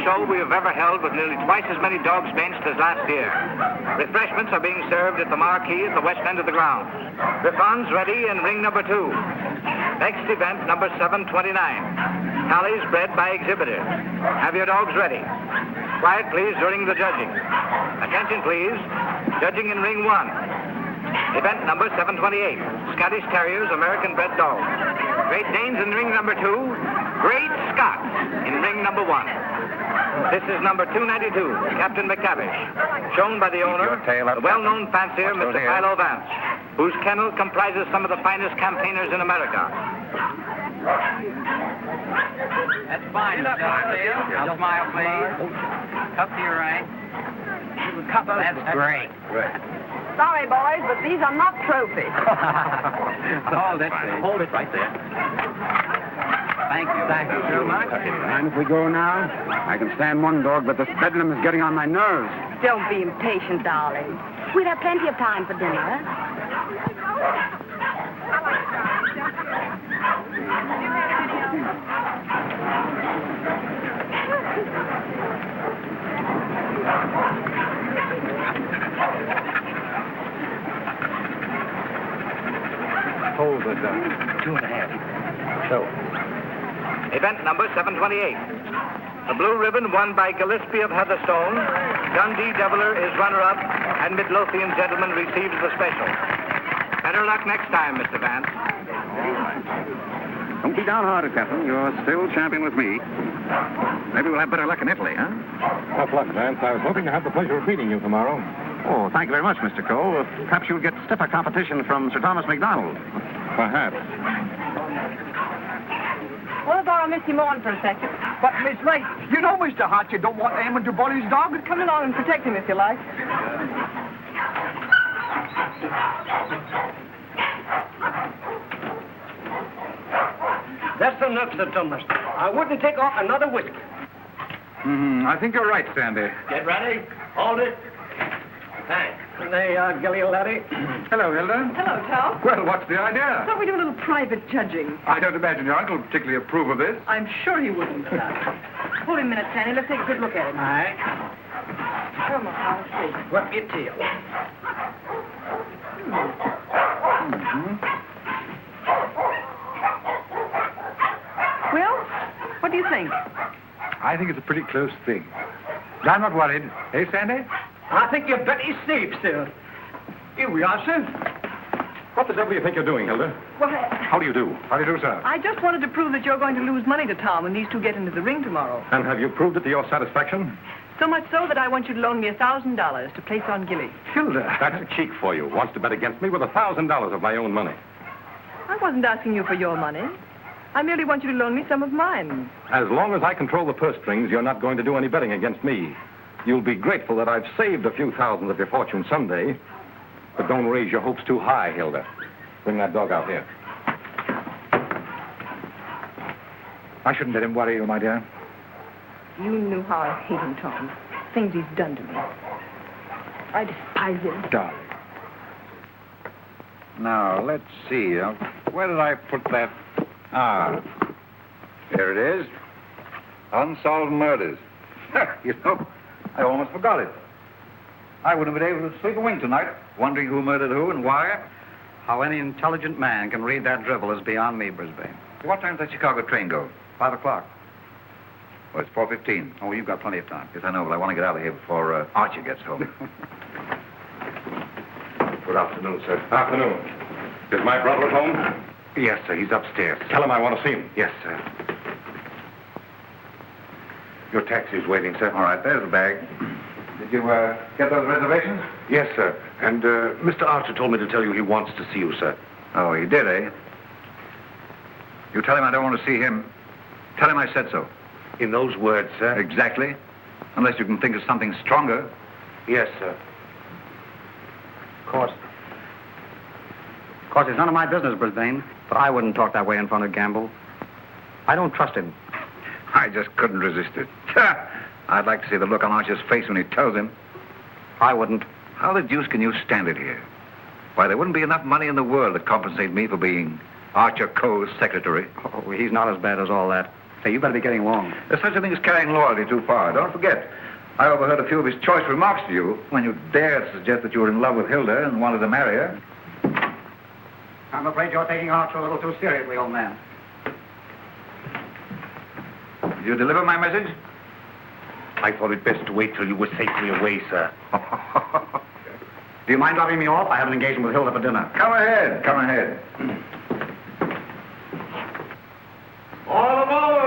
show we have ever held with nearly twice as many dogs benched as last year. Refreshments are being served at the marquee at the west end of the ground. Griffons ready in ring number 2. Next event, number 729. Tallies bred by exhibitors. Have your dogs ready. Quiet, please, during the judging. Attention, please. Judging in ring 1. Event number 728. Scottish Terriers, American-bred dogs. Great Danes in ring number 2. Great Scots in ring number 1. This is number 292, Captain McTavish, shown by the owner, the well-known fancier, Mr. Philo Vance, whose kennel comprises some of the finest campaigners in America. That's fine, Mr. Now smile, please. Cup to your right. Cup, that's great. Sorry, boys, but these are not trophies. Hold it. Hold it right there. Thank you. Thank you so much. Mind if we go now? I can stand one dog, but this bedlam is getting on my nerves. Don't be impatient, darling. We'll have plenty of time for dinner. Hold it, 2.5. So. Event number 728. The blue ribbon won by Gillespie of Heatherstone. Dundee Deviler is runner-up, and Midlothian Gentleman receives the special. Better luck next time, Mr. Vance. Don't be downhearted, Captain. You're still champion with me. Maybe we'll have better luck in Italy, huh? Tough luck, Vance. I was hoping to have the pleasure of meeting you tomorrow. Oh, thank you very much, Mr. Cole. Perhaps you'll get stiffer competition from Sir Thomas MacDonald. Perhaps. We'll borrow Missy Morn for a second. But, Miss Lake, you know, Mr. Hart, you don't want Eamon to bully his dog. Come along and protect him if you like. That's enough, Sir Thomas. I wouldn't take off another whiskey. I think you're right, Sandy. Get ready. Hold it. Thanks. There you are, Gilly, laddie. Hello, Hilda. Hello, Tom. Well, what's the idea? Thought we'd do a little private judging. I don't imagine your uncle particularly approve of this. I'm sure he wouldn't. Hold him a minute, Sandy. Let's take a good look at him. All right. Come on, I'll see. Whip your tail. Well, what do you think? I think it's a pretty close thing. I'm not worried. Hey, Sandy? I think you're better safe, sir. Here we are, sir. What the devil do you think you're doing, Hilda? Well, How do you do? How do you do, sir? I just wanted to prove that you're going to lose money to Tom when these two get into the ring tomorrow. And have you proved it to your satisfaction? So much so that I want you to loan me $1,000 to place on Gilly. Hilda. That's a cheek for you. Wants to bet against me with $1,000 of my own money. I wasn't asking you for your money. I merely want you to loan me some of mine. As long as I control the purse strings, you're not going to do any betting against me. You'll be grateful that I've saved a few thousands of your fortune someday. But don't raise your hopes too high, Hilda. Bring that dog out here. I shouldn't let him worry you, my dear. You knew how I hate him, Tom. Things he's done to me. I despise him. Darling. Now, let's see. Where did I put that? Ah, here it is. Unsolved murders. You know, I almost forgot it. I wouldn't have been able to sleep a wink tonight, wondering who murdered who and why. How any intelligent man can read that drivel is beyond me, Brisbane. What time does that Chicago train go? 5 o'clock. Well, it's 4:15. Oh, you've got plenty of time. Yes, I know, but I want to get out of here before Archie gets home. Good afternoon, sir. Afternoon. Is my brother at home? Yes, sir. He's upstairs. Tell him I want to see him. Yes, sir. Your taxi's waiting, sir. All right, there's the bag. Did you get those reservations? Yes, sir. And Mr. Archer told me to tell you he wants to see you, sir. Oh, he did, eh? You tell him I don't want to see him. Tell him I said so. In those words, sir? Exactly. Unless you can think of something stronger. Yes, sir. Of course, it's none of my business, Brisbane. But I wouldn't talk that way in front of Gamble. I don't trust him. I just couldn't resist it. I'd like to see the look on Archer's face when he tells him. I wouldn't. How the deuce can you stand it here? Why, there wouldn't be enough money in the world to compensate me for being Archer Coe's secretary. Oh, he's not as bad as all that. Say, you better be getting along. There's such a thing as carrying loyalty too far. Don't forget, I overheard a few of his choice remarks to you when you dared suggest that you were in love with Hilda and wanted to marry her. I'm afraid you're taking Archer a little too seriously, old man. Did you deliver my message? I thought it best to wait till you were safely away, sir. Do you mind dropping me off? I have an engagement with Hilda for dinner. Come ahead, come ahead. All aboard!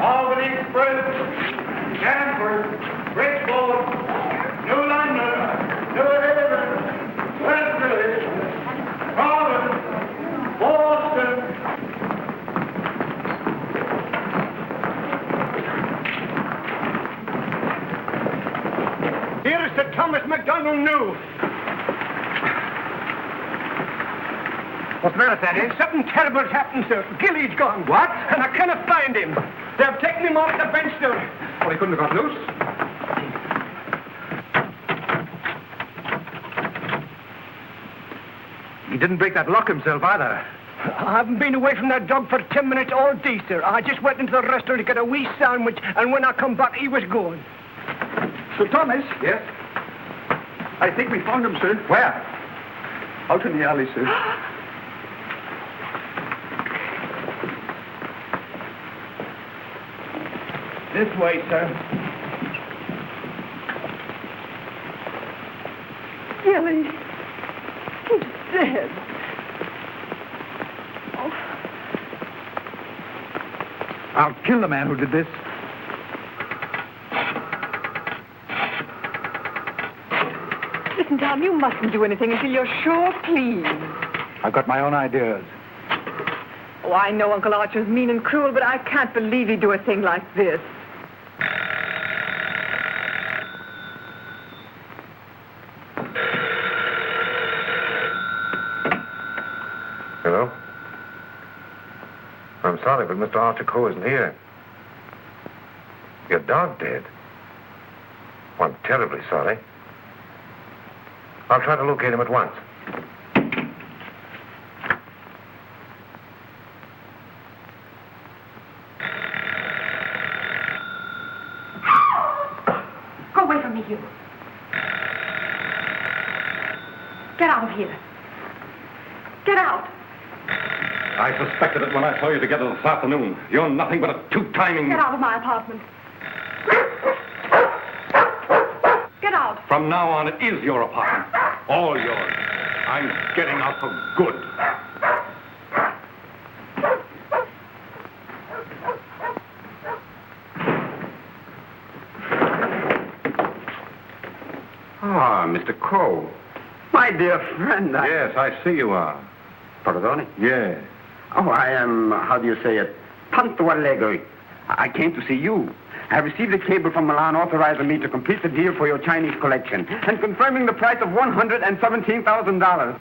Albany Express, Danford, Bridgeport, New London, New Haven, Westerly, Providence, Boston. Here is Sir Thomas MacDonald New. What's the matter, Sandy? Something terrible has happened, sir. Gilly's gone. What? And I cannot find him. They've taken him off the bench, sir. Well, he couldn't have got loose. He didn't break that lock himself either. I haven't been away from that dog for 10 minutes all day, sir. I just went into the restaurant to get a wee sandwich, and when I come back, he was gone. Sir Thomas? Yes? I think we found him, sir. Where? Out in the alley, sir. This way, sir. Billy, he's dead. Oh. I'll kill the man who did this. Listen, Tom, you mustn't do anything until you're sure, please. I've got my own ideas. Oh, I know Uncle Archer's mean and cruel, but I can't believe he'd do a thing like this. Hello? I'm sorry, but Mr. Archer Coe isn't here. Your dog dead? Well, I'm terribly sorry. I'll try to locate him at once. Go away from me, you. Get out of here. Get out. I suspected it when I saw you together this afternoon. You're nothing but a two-timing... Get out of my apartment. Get out. From now on, it is your apartment. All yours. I'm getting out for good. Ah, Mr. Coe. My dear friend, Yes, I see you are. Pardon? Yeah. Oh, I am, how do you say it, tanto allegro. I came to see you. I have received a cable from Milan authorizing me to complete the deal for your Chinese collection and confirming the price of $117,000.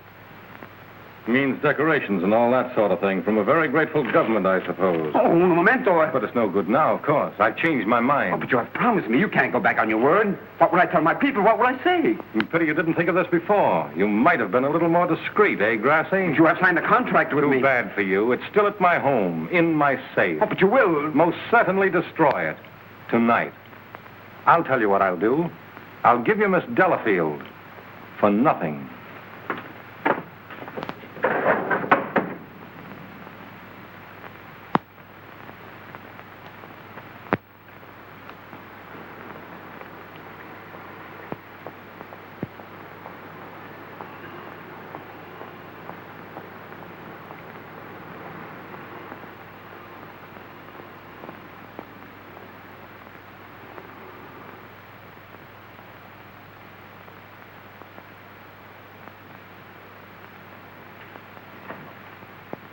Means decorations and all that sort of thing from a very grateful government, I suppose. Oh, un momento. But it's no good now, of course. I've changed my mind. Oh, but you have promised me. You can't go back on your word. What would I tell my people? What would I say? Pity you didn't think of this before. You might have been a little more discreet, eh, Grassy? You have signed a contract with me. Too bad for you. It's still at my home, in my safe. Oh, but you will. Most certainly destroy it. Tonight. I'll tell you what I'll do. I'll give you Miss Delafield for nothing.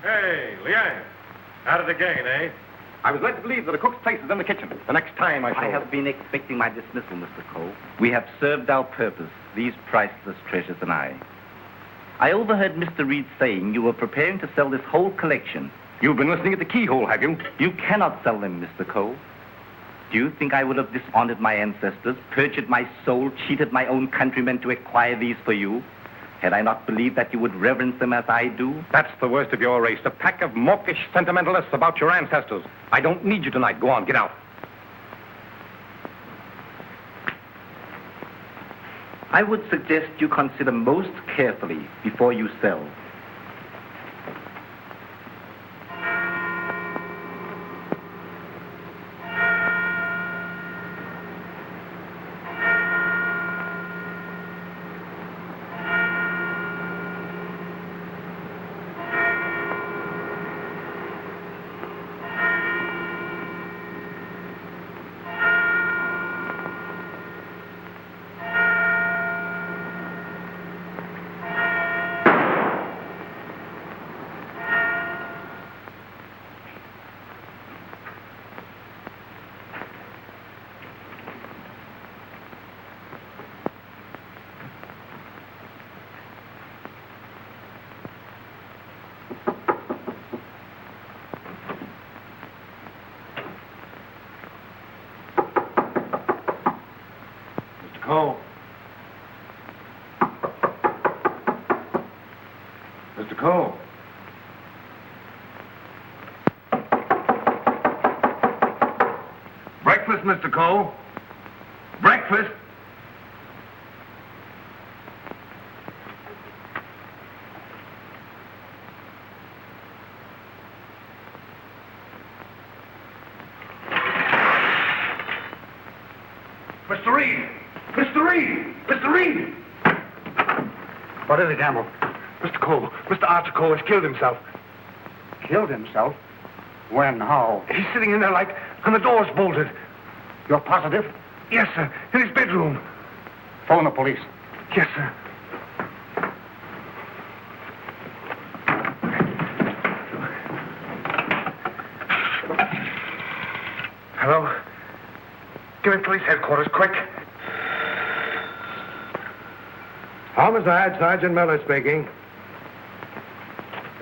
Hey, Liang. At it again, eh? I was led to believe that a cook's place is in the kitchen. The next time I shall... I have been expecting my dismissal, Mr. Cole. We have served our purpose, these priceless treasures and I. I overheard Mr. Reed saying you were preparing to sell this whole collection. You've been listening at the keyhole, have you? You cannot sell them, Mr. Cole. Do you think I would have dishonored my ancestors, perjured my soul, cheated my own countrymen to acquire these for you? Had I not believed that you would reverence them as I do? That's the worst of your race, a pack of mawkish sentimentalists about your ancestors. I don't need you tonight. Go on, get out. I would suggest you consider most carefully before you sell. Cole. Mr. Cole. Breakfast, Mr. Cole. Breakfast. Mr. Reed! Mr. Reed! Mr. Reed! What is it, Gamble? Mr. Cole, Mr. Archer Cole has killed himself. Killed himself? When? How? He's sitting in there and the door's bolted. You're positive? Yes, sir, in his bedroom. Phone the police. Yes, sir. Hello? Give me police headquarters, quick. Homicide, Sergeant Miller speaking.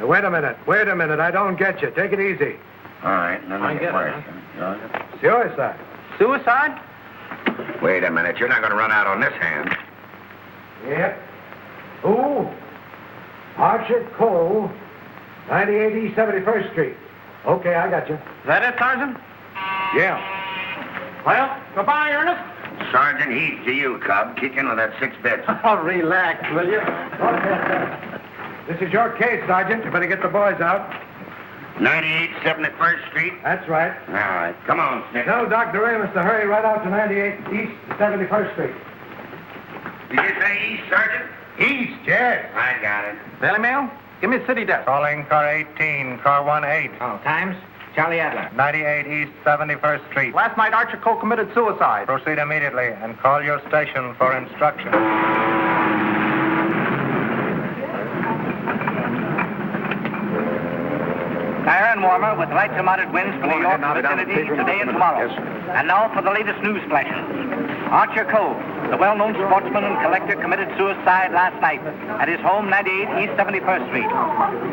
Wait a minute. I don't get you. Take it easy. All right, let me get worse. Suicide. Suicide? Wait a minute. You're not going to run out on this hand. Yep. Who? Archer Cole, 98 East 71st Street. Okay, I got you. Is that it, Sergeant? Yeah. Well, goodbye, Ernest. Sergeant, he's to you, Cub. Kick in with that 6 bits. Oh, relax, will you? This is your case, Sergeant. You better get the boys out. 98 71st Street? That's right. All right. Come on, Snick. Tell Dr. Amos to hurry right out to 98 East 71st Street. Did you say East, Sergeant? East, yes. I got it. Daily Mail? Give me a city desk. Calling car 18, car 18. Oh, times? Charlie Adler. 98 East 71st Street. Last night, Archer Cole committed suicide. Proceed immediately and call your station for instructions. Iron warmer with light to moderate winds for New York vicinity today and tomorrow. And now for the latest news flashes. Archer Cole, the well-known sportsman and collector, committed suicide last night at his home, 98 East 71st Street.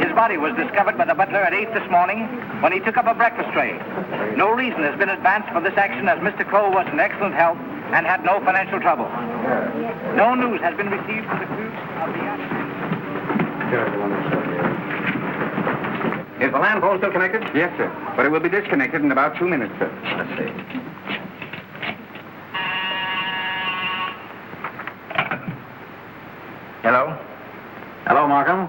His body was discovered by the butler at 8 this morning when he took up a breakfast tray. No reason has been advanced for this action as Mr. Cole was in excellent health and had no financial trouble. No news has been received from the crew of the accident. Is the land phone still connected? Yes, sir. But it will be disconnected in about 2 minutes, sir. Let's see. Hello? Hello, Markham.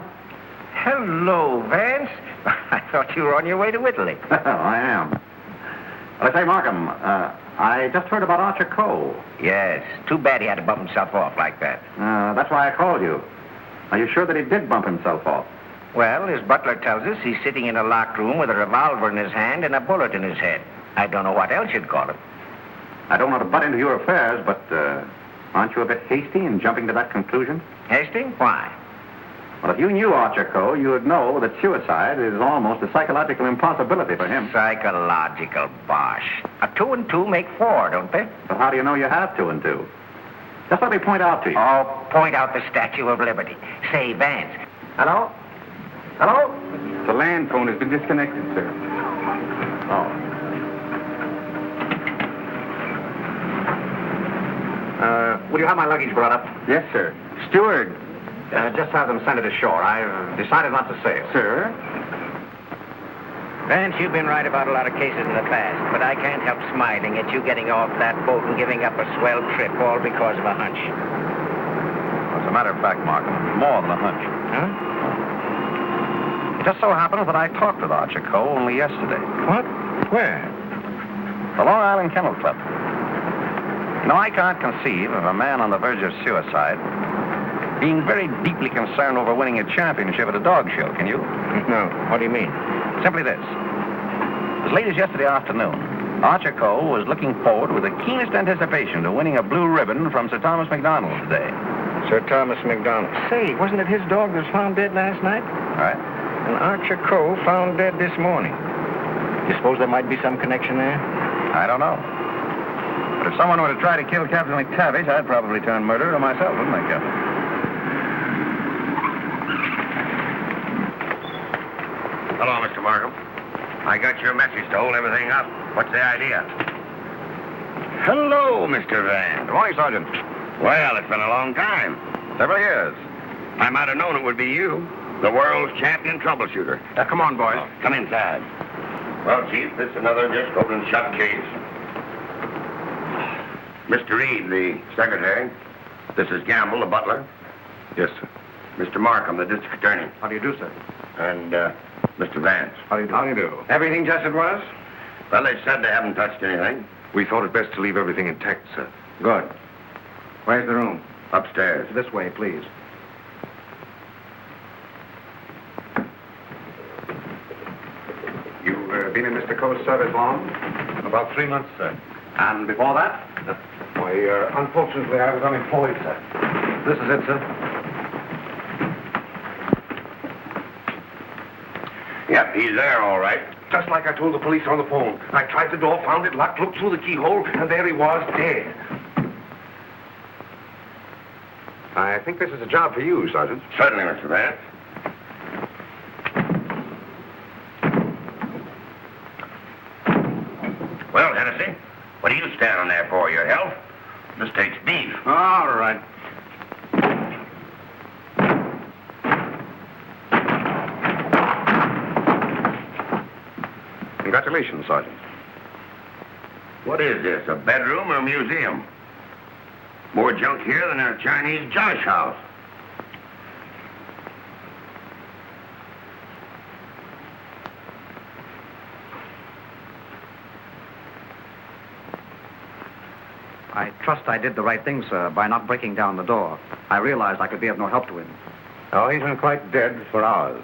Hello, Vance. I thought you were on your way to Italy. I am. Well, I say, Markham, I just heard about Archer Cole. Yes. Too bad he had to bump himself off like that. That's why I called you. Are you sure that he did bump himself off? Well, his butler tells us he's sitting in a locked room with a revolver in his hand and a bullet in his head. I don't know what else you'd call him. I don't want to butt into your affairs, but aren't you a bit hasty in jumping to that conclusion? Hasty? Why? Well, if you knew Archer Cole, you would know that suicide is almost a psychological impossibility for him. Psychological bosh. A 2 and 2 make 4, don't they? But how do you know you have 2 and 2? Just let me point out to you. Oh, point out the Statue of Liberty. Say, Vance. Hello? Hello? The land phone has been disconnected, sir. Oh. Will you have my luggage brought up? Yes, sir. Steward, Just have them send it ashore. I've decided not to sail. Sir? Vance, you've been right about a lot of cases in the past, but I can't help smiling at you getting off that boat and giving up a swell trip all because of a hunch. As a matter of fact, Markham, more than a hunch. Huh? It just so happens that I talked with Archer Coe only yesterday. What? Where? The Long Island Kennel Club. Now, I can't conceive of a man on the verge of suicide being very deeply concerned over winning a championship at a dog show, can you? No. What do you mean? Simply this. As late as yesterday afternoon, Archer Coe was looking forward with the keenest anticipation to winning a blue ribbon from Sir Thomas MacDonald today. Sir Thomas MacDonald. Say, wasn't it his dog that was found dead last night? All right? And Archer Coe found dead this morning. You suppose there might be some connection there? I don't know. But if someone were to try to kill Captain McTavish, I'd probably turn murderer myself, wouldn't I, Captain? Hello, Mr. Markham. I got your message to hold everything up. What's the idea? Hello, Mr. Vance. Good morning, Sergeant. Well, it's been a long time. Several years. I might have known it would be you, the world's champion troubleshooter. Come on, boys. Come inside. Well, Chief, this is another just open and shut case. Mr. Reed, the secretary. This is Gamble, the butler. Yes, sir. Mr. Markham, the district attorney. How do you do, sir? And, Mr. Vance. How do you do? How do you do? Everything just as it was? Well, they said they haven't touched anything. We thought it best to leave everything intact, sir. Good. Where's the room? Upstairs. This way, please. You've been in Mr. Coe's service long? About 3 months, sir. And before that? Why, unfortunately, I was unemployed, sir. This is it, sir. Yep, he's there, all right. Just like I told the police on the phone. I tried the door, found it locked, looked through the keyhole, and there he was, dead. I think this is a job for you, Sergeant. Certainly, Mr. Vance. Well, Hennessy, what are you standing there for? Your health? This takes beef. All right. Congratulations, Sergeant. What is this, a bedroom or a museum? More junk here than a Chinese josh house. I trust I did the right thing, sir, by not breaking down the door. I realized I could be of no help to him. Oh, he's been quite dead for hours.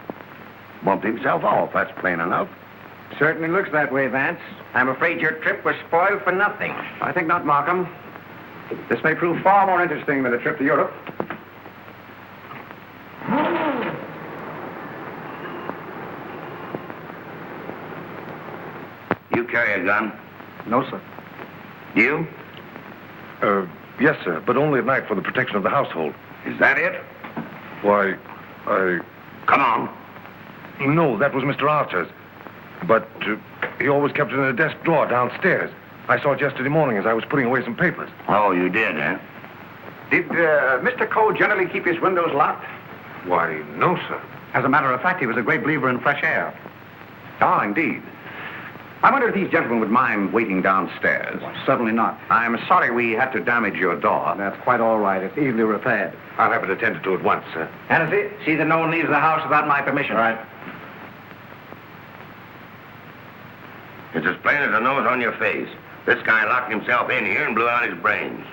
Bumped himself off, that's plain enough. Certainly looks that way, Vance. I'm afraid your trip was spoiled for nothing. I think not, Markham. This may prove far more interesting than a trip to Europe. You carry a gun? No, sir. You? Yes, sir, but only at night for the protection of the household. Is that it? Why, Come on. No, that was Mr. Archer's. But he always kept it in a desk drawer downstairs. I saw it yesterday morning as I was putting away some papers. Oh, you did, eh? Did Mr. Coe generally keep his windows locked? Why, no, sir. As a matter of fact, he was a great believer in fresh air. Ah, indeed. I wonder if these gentlemen would mind waiting downstairs. Certainly not. I'm sorry we had to damage your door. That's quite all right. It's easily repaired. I'll have it attended to at once, sir. Hennessy, see that no one leaves the house without my permission. All right. It's as plain as a nose on your face. This guy locked himself in here and blew out his brains.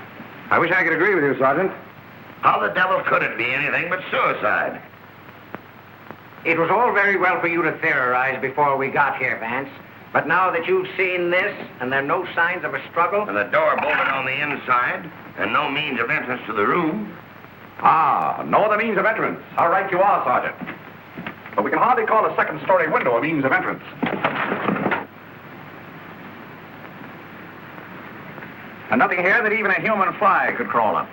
I wish I could agree with you, Sergeant. How the devil could it be anything but suicide? It was all very well for you to theorize before we got here, Vance. But now that you've seen this, and there are no signs of a struggle... And the door bolted on the inside, and no means of entrance to the room. Ah, no other means of entrance. How right you are, Sergeant. But we can hardly call a second-story window a means of entrance. And nothing here that even a human fly could crawl up.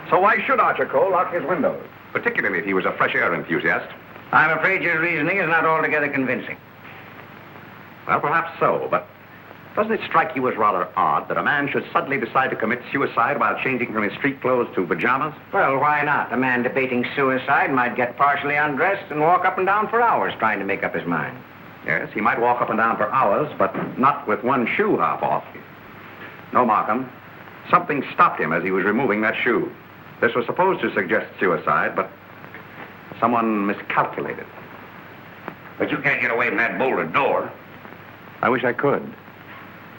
So why should Archer Coe lock his windows? Particularly if he was a fresh air enthusiast. I'm afraid your reasoning is not altogether convincing. Well, perhaps so, but Doesn't it strike you as rather odd that a man should suddenly decide to commit suicide while changing from his street clothes to pajamas? Well, why not? A man debating suicide might get partially undressed and walk up and down for hours trying to make up his mind. Yes, he might walk up and down for hours, but not with one shoe half off. No, Markham. Something stopped him as he was removing that shoe. This was supposed to suggest suicide, but someone miscalculated. But you can't get away from that bolted door. I wish I could.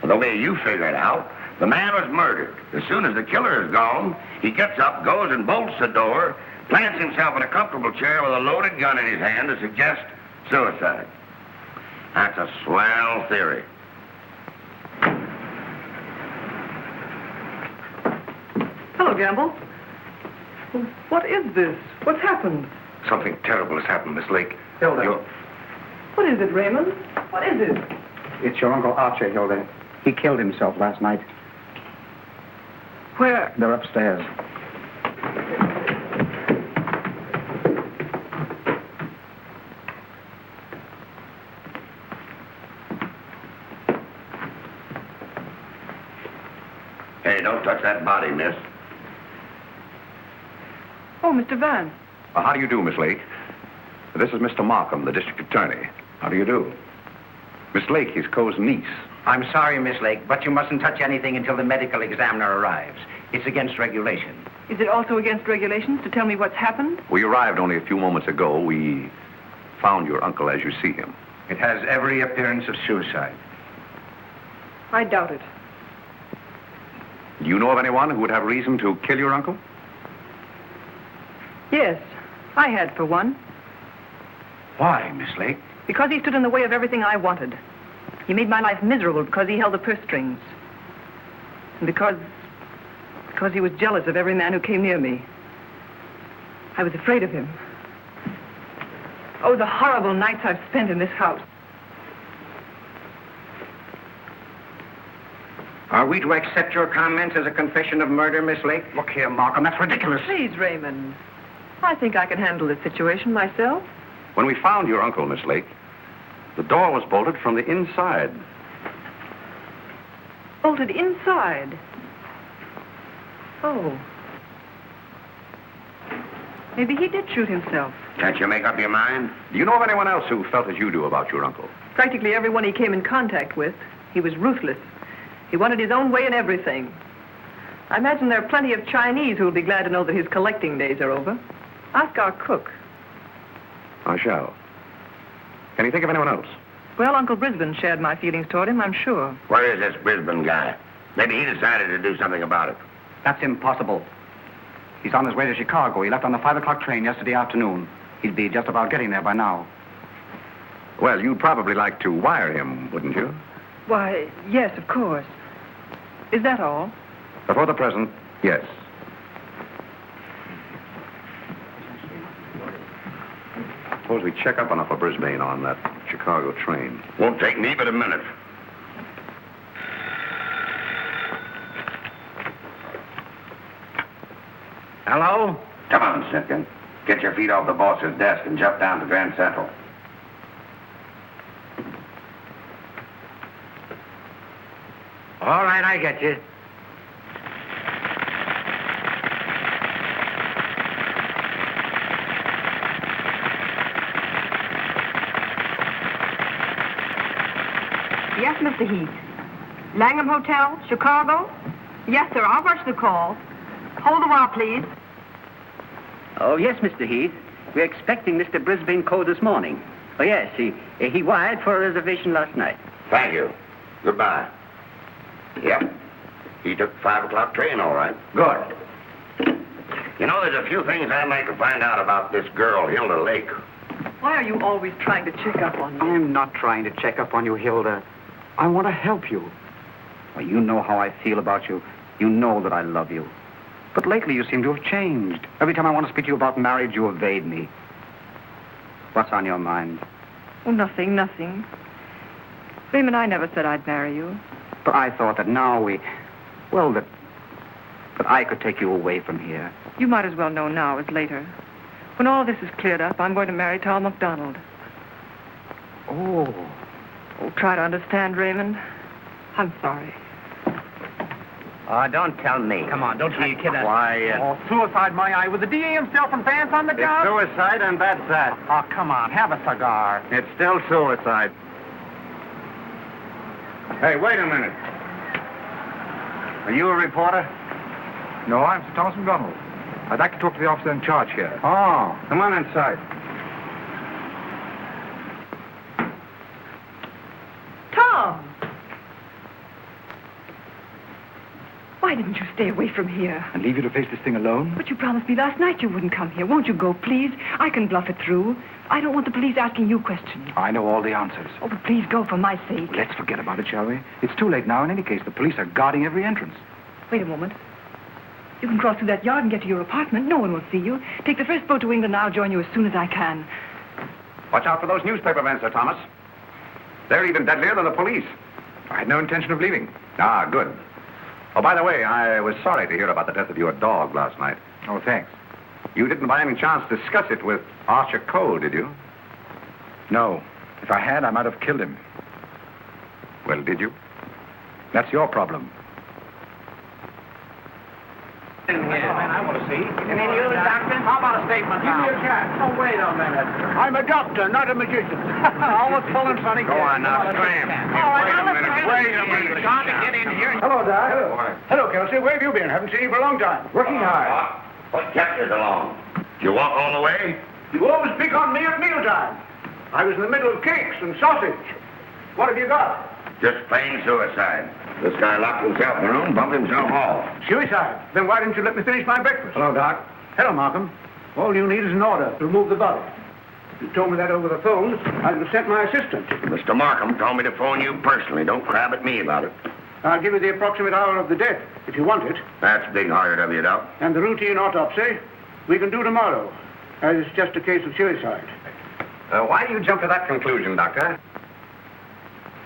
The way you figure it out, the man was murdered. As soon as the killer is gone, he gets up, goes and bolts the door, plants himself in a comfortable chair with a loaded gun in his hand to suggest suicide. That's a swell theory. Hello, Gamble. What is this? What's happened? Something terrible has happened, Miss Lake. Hilda. What is it, Raymond? What is it? It's your Uncle Archer, Hilda. He killed himself last night. Where? They're upstairs. Hey, don't touch that body, miss. Oh, Mr. Vance. How do you do, Miss Lake? This is Mr. Markham, the district attorney. How do you do? Miss Lake, his Coe's niece. I'm sorry, Miss Lake, but you mustn't touch anything until the medical examiner arrives. It's against regulation. Is it also against regulations to tell me what's happened? We arrived only a few moments ago. We found your uncle as you see him. It has every appearance of suicide. I doubt it. Do you know of anyone who would have reason to kill your uncle? Yes, I had for one. Why, Miss Lake? Because he stood in the way of everything I wanted. He made my life miserable because he held the purse strings. And because he was jealous of every man who came near me. I was afraid of him. Oh, the horrible nights I've spent in this house. Are we to accept your comments as a confession of murder, Miss Lake? Look here, Markham, that's ridiculous. Please, Raymond. I think I can handle this situation myself. When we found your uncle, Miss Lake, the door was bolted from the inside. Bolted inside? Oh. Maybe he did shoot himself. Can't you make up your mind? Do you know of anyone else who felt as you do about your uncle? Practically everyone he came in contact with. He was ruthless. He wanted his own way in everything. I imagine there are plenty of Chinese who will be glad to know that his collecting days are over. Ask our cook. I shall. Can you think of anyone else? Well, Uncle Brisbane shared my feelings toward him, I'm sure. Where is this Brisbane guy? Maybe he decided to do something about it. That's impossible. He's on his way to Chicago. He left on the 5 o'clock train yesterday afternoon. He'd be just about getting there by now. Well, you'd probably like to wire him, wouldn't you? Why, yes, of course. Is that all? For the present, yes. Suppose we check up on Upper Brisbane on that Chicago train. Won't take me but a minute. Hello? Come on, Simpkin. Get your feet off the boss's desk and jump down to Grand Central. All right, I get you. Yes, Mr. Heath. Langham Hotel, Chicago? Yes, sir. I'll rush the call. Hold a while, please. Oh, yes, Mr. Heath. We're expecting Mr. Brisbane Coe this morning. Oh, yes, he wired for a reservation last night. Thank you. Goodbye. Yep. He took the 5 o'clock train, all right. Good. You know, there's a few things I'd like to find out about this girl, Hilda Lake. Why are you always trying to check up on me? I'm not trying to check up on you, Hilda. I want to help you. Well, you know how I feel about you. You know that I love you. But lately you seem to have changed. Every time I want to speak to you about marriage, you evade me. What's on your mind? Oh, nothing. Raymond, I never said I'd marry you. But I thought that now that I could take you away from here. You might as well know now as later. When all this is cleared up, I'm going to marry Tom McDonald. Oh. Oh, try to understand, Raymond. I'm sorry. Oh, don't tell me. Come on, don't you kid us. Why, Oh, suicide, my eye. With the DA himself and Vance on the job? Suicide, and that's that. Oh, come on. Have a cigar. It's still suicide. Hey, wait a minute. Are you a reporter? No, I'm Sir Thomas McDonald. I'd like to talk to the officer in charge here. Oh, come on inside. Tom! Why didn't you stay away from here? And leave you to face this thing alone? But you promised me last night you wouldn't come here. Won't you go, please? I can bluff it through. I don't want the police asking you questions. I know all the answers. Oh, but please go for my sake. Let's forget about it, shall we? It's too late now in any case. The police are guarding every entrance. Wait a moment. You can cross through that yard and get to your apartment. No one will see you. Take the first boat to England. I'll join you as soon as I can. Watch out for those newspaper men, Sir Thomas. They're even deadlier than the police. I had no intention of leaving. Ah, good. Oh, by the way, I was sorry to hear about the death of your dog last night. Oh, thanks. You didn't by any chance discuss it with Archer Cole, did you? No. If I had, I might have killed him. Well, did you? That's your problem. I want to see. Any news, Doctor? How about a statement now? Give me a chance. Oh, wait a minute. I'm a doctor, not a magician. Always pulling funny. Go on now, scram. All right, now let's Wait a minute. John, to get in here. Hello, Doc. Hello, Kelsey. Where have you been? Haven't seen you for a long time. Working hard. What kept you so long? Did you walk all the way? You always pick on me at mealtime. I was in the middle of cakes and sausage. What have you got? Just plain suicide. This guy locked himself in the room, bumped himself off. Suicide. Then why didn't you let me finish my breakfast? Hello, Doc. Hello, Markham. All you need is an order to remove the body. If you told me that over the phone, I'd have sent my assistant. Mr. Markham told me to phone you personally. Don't crab at me about it. I'll give you the approximate hour of the death, if you want it. That's big-hearted of you, Doc. And the routine autopsy, we can do tomorrow, as it's just a case of suicide. Why do you jump to that conclusion, Doctor?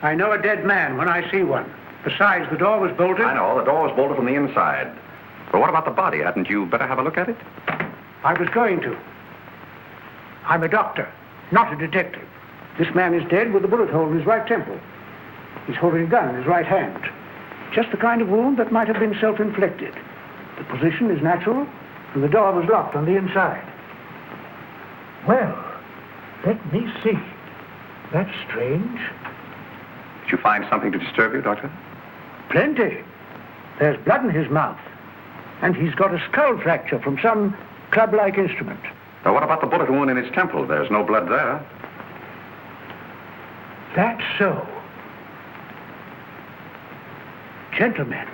I know a dead man when I see one. Besides, the door was bolted. I know, the door was bolted from the inside. But what about the body? Hadn't you better have a look at it? I was going to. I'm a doctor, not a detective. This man is dead with a bullet hole in his right temple. He's holding a gun in his right hand. Just the kind of wound that might have been self-inflicted. The position is natural, and the door was locked on the inside. Well, let me see. That's strange. Did you find something to disturb you, Doctor? Plenty. There's blood in his mouth. And he's got a skull fracture from some club-like instrument. Now, what about the bullet wound in his temple? There's no blood there. That's so. Gentlemen,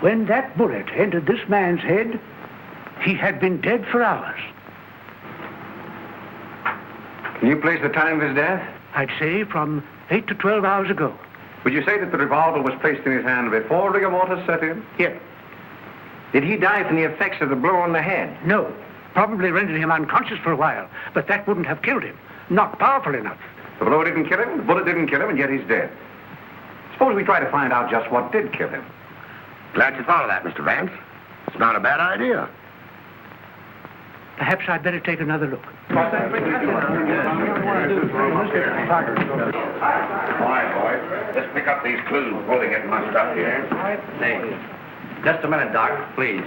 when that bullet entered this man's head, he had been dead for hours. Can you place the time of his death? I'd say from 8 to 12 hours ago. Would you say that the revolver was placed in his hand before rigor mortis set in? Yes. Did he die from the effects of the blow on the head? No. Probably rendered him unconscious for a while, but that wouldn't have killed him. Not powerful enough. The blow didn't kill him, the bullet didn't kill him, and yet he's dead. Suppose we try to find out just what did kill him. Glad you thought of that, Mr. Vance. It's not a bad idea. Perhaps I'd better take another look. All right, boys. Let's pick up these clues before they get mussed up here. Hey, just a minute, Doc, please.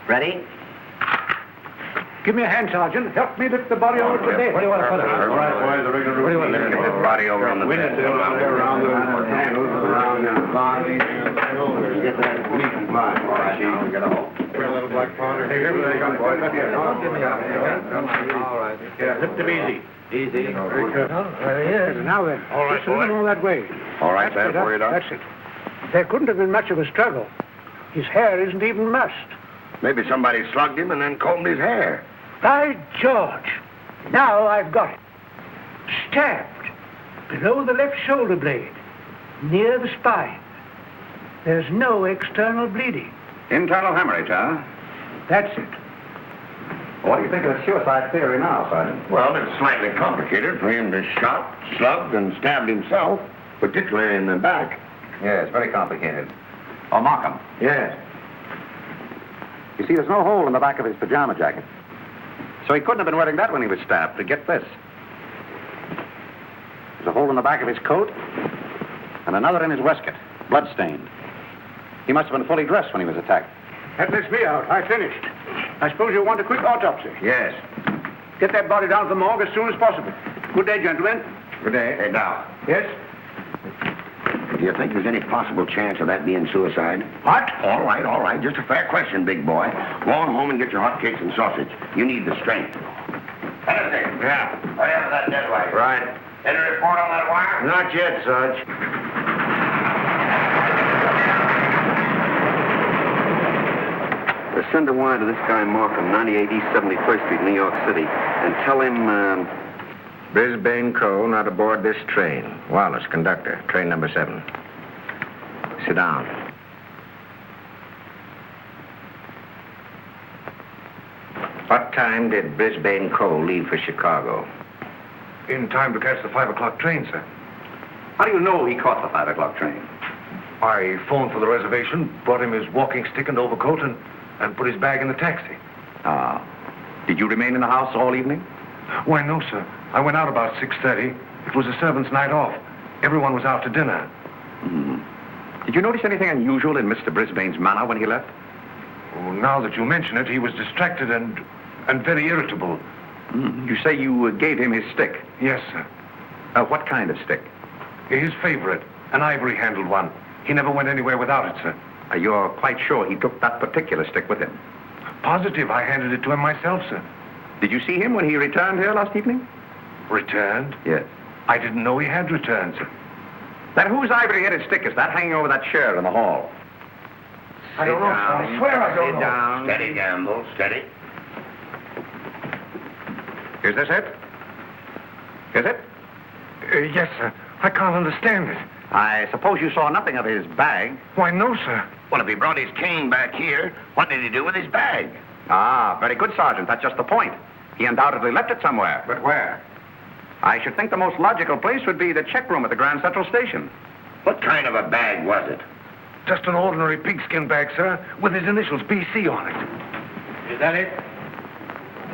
Ready? Give me a hand, Sergeant. Help me lift the body over to bed. What do you want to put it? All right, boys, the rigor routine. Let's get this body over on the bed. Around the body. Get that meat and fly. All right, get a hold. Put a little black powder here. There you go, boys. Give me up. All right. Lift him easy. Easy. There he is. Now then. All right, just a little more that way. All right, That's Sam, for you, Doc. That's it. There couldn't have been much of a struggle. His hair isn't even mussed. Maybe somebody slugged him and then combed his hair. By George. Now I've got it. Stabbed. Below the left shoulder blade. Near the spine. There's no external bleeding. Internal hemorrhage, huh? That's it. What do you think of the suicide theory now, Sergeant? Well, it's slightly complicated for him to shot, slugged, and stabbed himself, particularly in the back. Yes, very complicated. Oh, Markham. Yes. You see, there's no hole in the back of his pajama jacket. So he couldn't have been wearing that when he was stabbed. To get this. There's a hole in the back of his coat and another in his waistcoat, blood-stained. He must have been fully dressed when he was attacked. That lets me out. I finished. I suppose you want a quick autopsy. Yes. Get that body down to the morgue as soon as possible. Good day, gentlemen. Good day. Hey, now, Yes? do you think there's any possible chance of that being suicide? What? All right. Just a fair question, big boy. Go on home and get your hotcakes and sausage. You need the strength. Anything? Yeah. Hurry up with that dead weight. Right. Any report on that wire? Not yet, Sarge. Send a wire to this guy Markham, 98 East 71st Street, New York City, and tell him, Brisbane Co. not aboard this train. Wallace, conductor, train number 7. Sit down. What time did Brisbane Co. leave for Chicago? In time to catch the 5 o'clock train, sir. How do you know he caught the 5 o'clock train? I phoned for the reservation, brought him his walking stick and overcoat, and put his bag in the taxi. Ah. Did you remain in the house all evening? Why, no, sir. I went out about 6:30. It was a servant's night off. Everyone was out to dinner. Did you notice anything unusual in Mr. Brisbane's manner when he left? Oh, now that you mention it, he was distracted and very irritable. You say you gave him his stick? Yes, sir. What kind of stick? His favorite, an ivory-handled one. He never went anywhere without it, sir. You're quite sure he took that particular stick with him? Positive. I handed it to him myself, sir. Did you see him when he returned here last evening? Returned? Yes. I didn't know he had returned, sir. That whose ivory-headed stick is that hanging over that chair in the hall? I don't know. I swear I don't know. Sit down. Steady, Gamble, steady. Is this it? Is it? Yes, sir. I can't understand it. I suppose you saw nothing of his bag. Why, no, sir. Well, if he brought his cane back here, what did he do with his bag? Ah, very good, Sergeant. That's just the point. He undoubtedly left it somewhere. But where? I should think the most logical place would be the check room at the Grand Central Station. What kind of a bag was it? Just an ordinary pigskin bag, sir, with his initials BC on it. Is that it?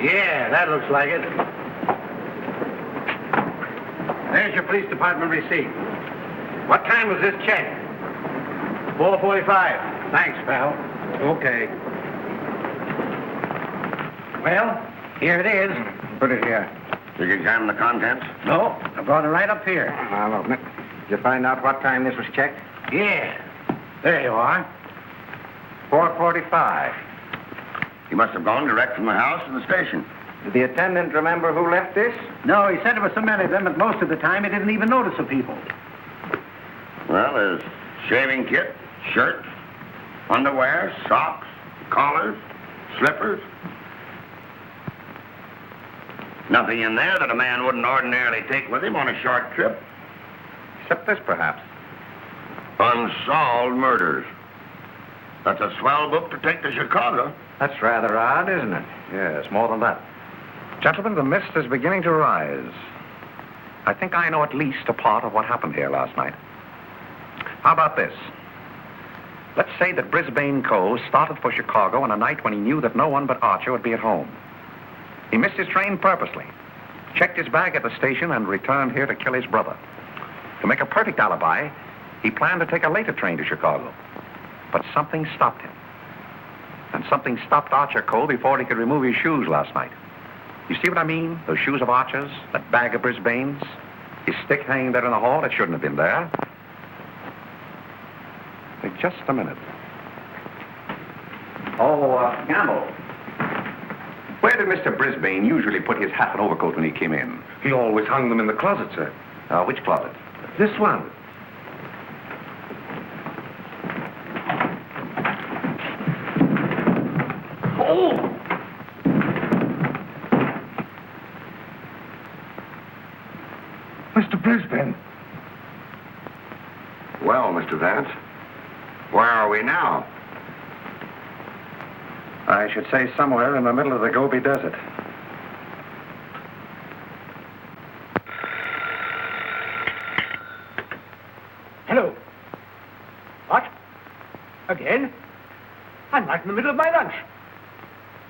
Yeah, that looks like it. There's your police department receipt. What time was this check? 4:45. Thanks, pal. Okay. Well, here it is. Put it here. Did you examine the contents? No, I brought it right up here. I'll open it. Did you find out what time this was checked? Yeah. There you are. 4:45. He must have gone direct from the house to the station. Did the attendant remember who left this? No, he said there were so many of them that most of the time he didn't even notice the people. Well, there's shaving kit, shirt, underwear, socks, collars, slippers. Nothing in there that a man wouldn't ordinarily take with him on a short trip. Except this, perhaps. Unsolved murders. That's a swell book to take to Chicago. That's rather odd, isn't it? Yes, more than that. Gentlemen, the mist is beginning to rise. I think I know at least a part of what happened here last night. How about this? Let's say that Brisbane Co. started for Chicago on a night when he knew that no one but Archer would be at home. He missed his train purposely, checked his bag at the station, and returned here to kill his brother. To make a perfect alibi, he planned to take a later train to Chicago. But something stopped him. And something stopped Archer Co. before he could remove his shoes last night. You see what I mean? Those shoes of Archer's, that bag of Brisbane's, his stick hanging there in the hall, it shouldn't have been there. Wait just a minute. Gamble. Where did Mr. Brisbane usually put his hat and overcoat when he came in? He always hung them in the closet, sir. Which closet? This one. Oh! Mr. Brisbane. Well, Mr. Vance, where are we now? I should say somewhere in the middle of the Gobi Desert. Hello. What? Again? I'm right in the middle of my lunch.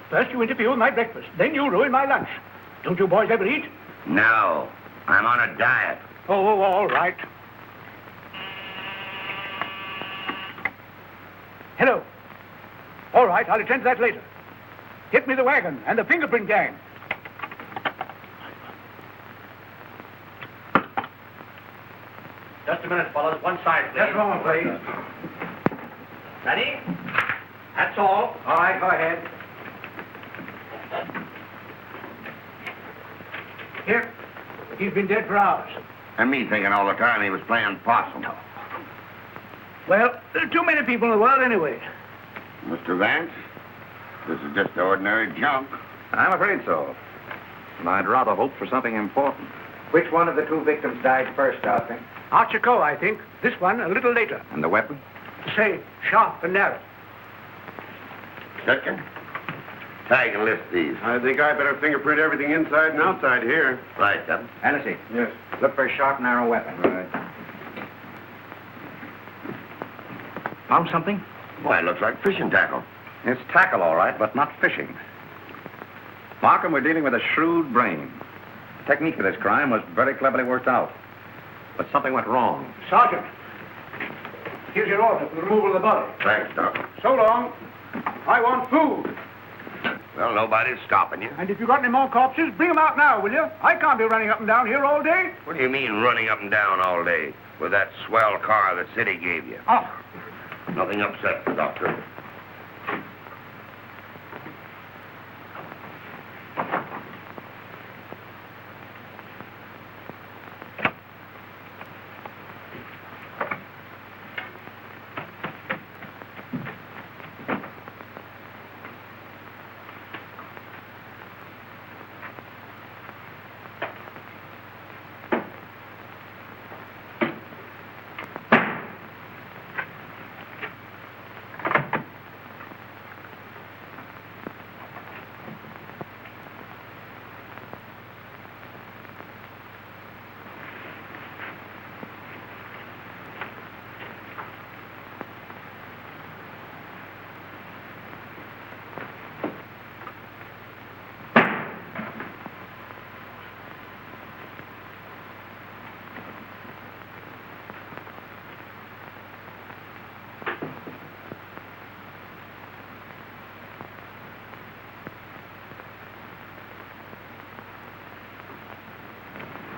First you interfere with my breakfast, then you ruin my lunch. Don't you boys ever eat? No, I'm on a diet. Oh, all right. Hello. All right, I'll attend to that later. Get me the wagon and the fingerprint gang. Just a minute, fellas. One side, please. Just a moment, please. Ready? That's all. All right, go ahead. Here. He's been dead for hours. And me thinking all the time he was playing possum. Well, there are too many people in the world anyway. Mr. Vance, this is just ordinary junk. I'm afraid so. And I'd rather hope for something important. Which one of the two victims died first, Arthur? Archer Coe, I think. This one a little later. And the weapon? Say, sharp and narrow. Second, tag and list these. I think I better fingerprint everything inside and outside here. Right, Captain. Hennessy. Yes. Look for a sharp, narrow weapon. Right. Found something? Why, it looks like fishing tackle. It's tackle, all right, but not fishing. Markham, we're dealing with a shrewd brain. The technique of this crime was very cleverly worked out. But something went wrong. Sergeant, here's your order for the removal of the body. Thanks, Doc. So long. I want food. Well, nobody's stopping you. And if you've got any more corpses, bring them out now, will you? I can't be running up and down here all day. What do you mean running up and down all day with that swell car the city gave you? Oh, Nothing upset the doctor.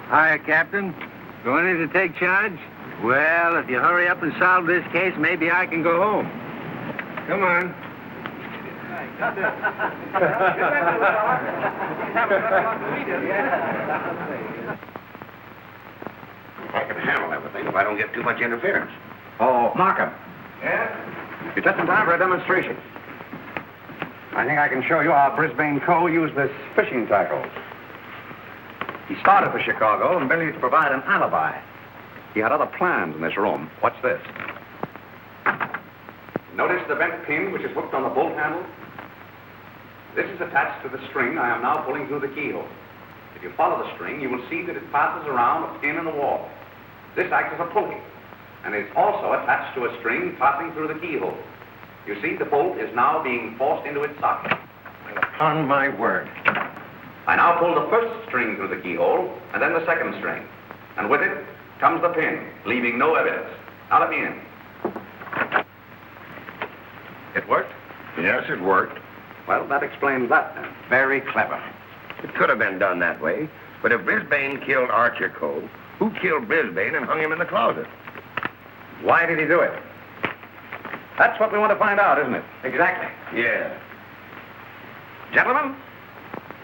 Hiya, Captain. Going in to take charge? Well, if you hurry up and solve this case, maybe I can go home. Come on. I can handle everything if I don't get too much interference. Oh, Markham, Yeah? you're just in time for a demonstration. I think I can show you how Brisbane Coe used this fishing tackle. He started for Chicago merely to provide an alibi. He had other plans in this room. Watch this. Notice the bent pin which is hooked on the bolt handle? This is attached to the string I am now pulling through the keyhole. If you follow the string, you will see that it passes around a pin in the wall. This acts as a pulley, and is also attached to a string passing through the keyhole. You see, the bolt is now being forced into its socket. Upon my word. I now pull the first string through the keyhole, and then the second string. And with it comes the pin, leaving no evidence. Now let me in. It worked? Yes, it worked. Well, that explains that then. Very clever. It could have been done that way, but if Brisbane killed Archer Coe, who killed Brisbane and hung him in the closet? Why did he do it? That's what we want to find out, isn't it? Exactly. Yeah. Gentlemen,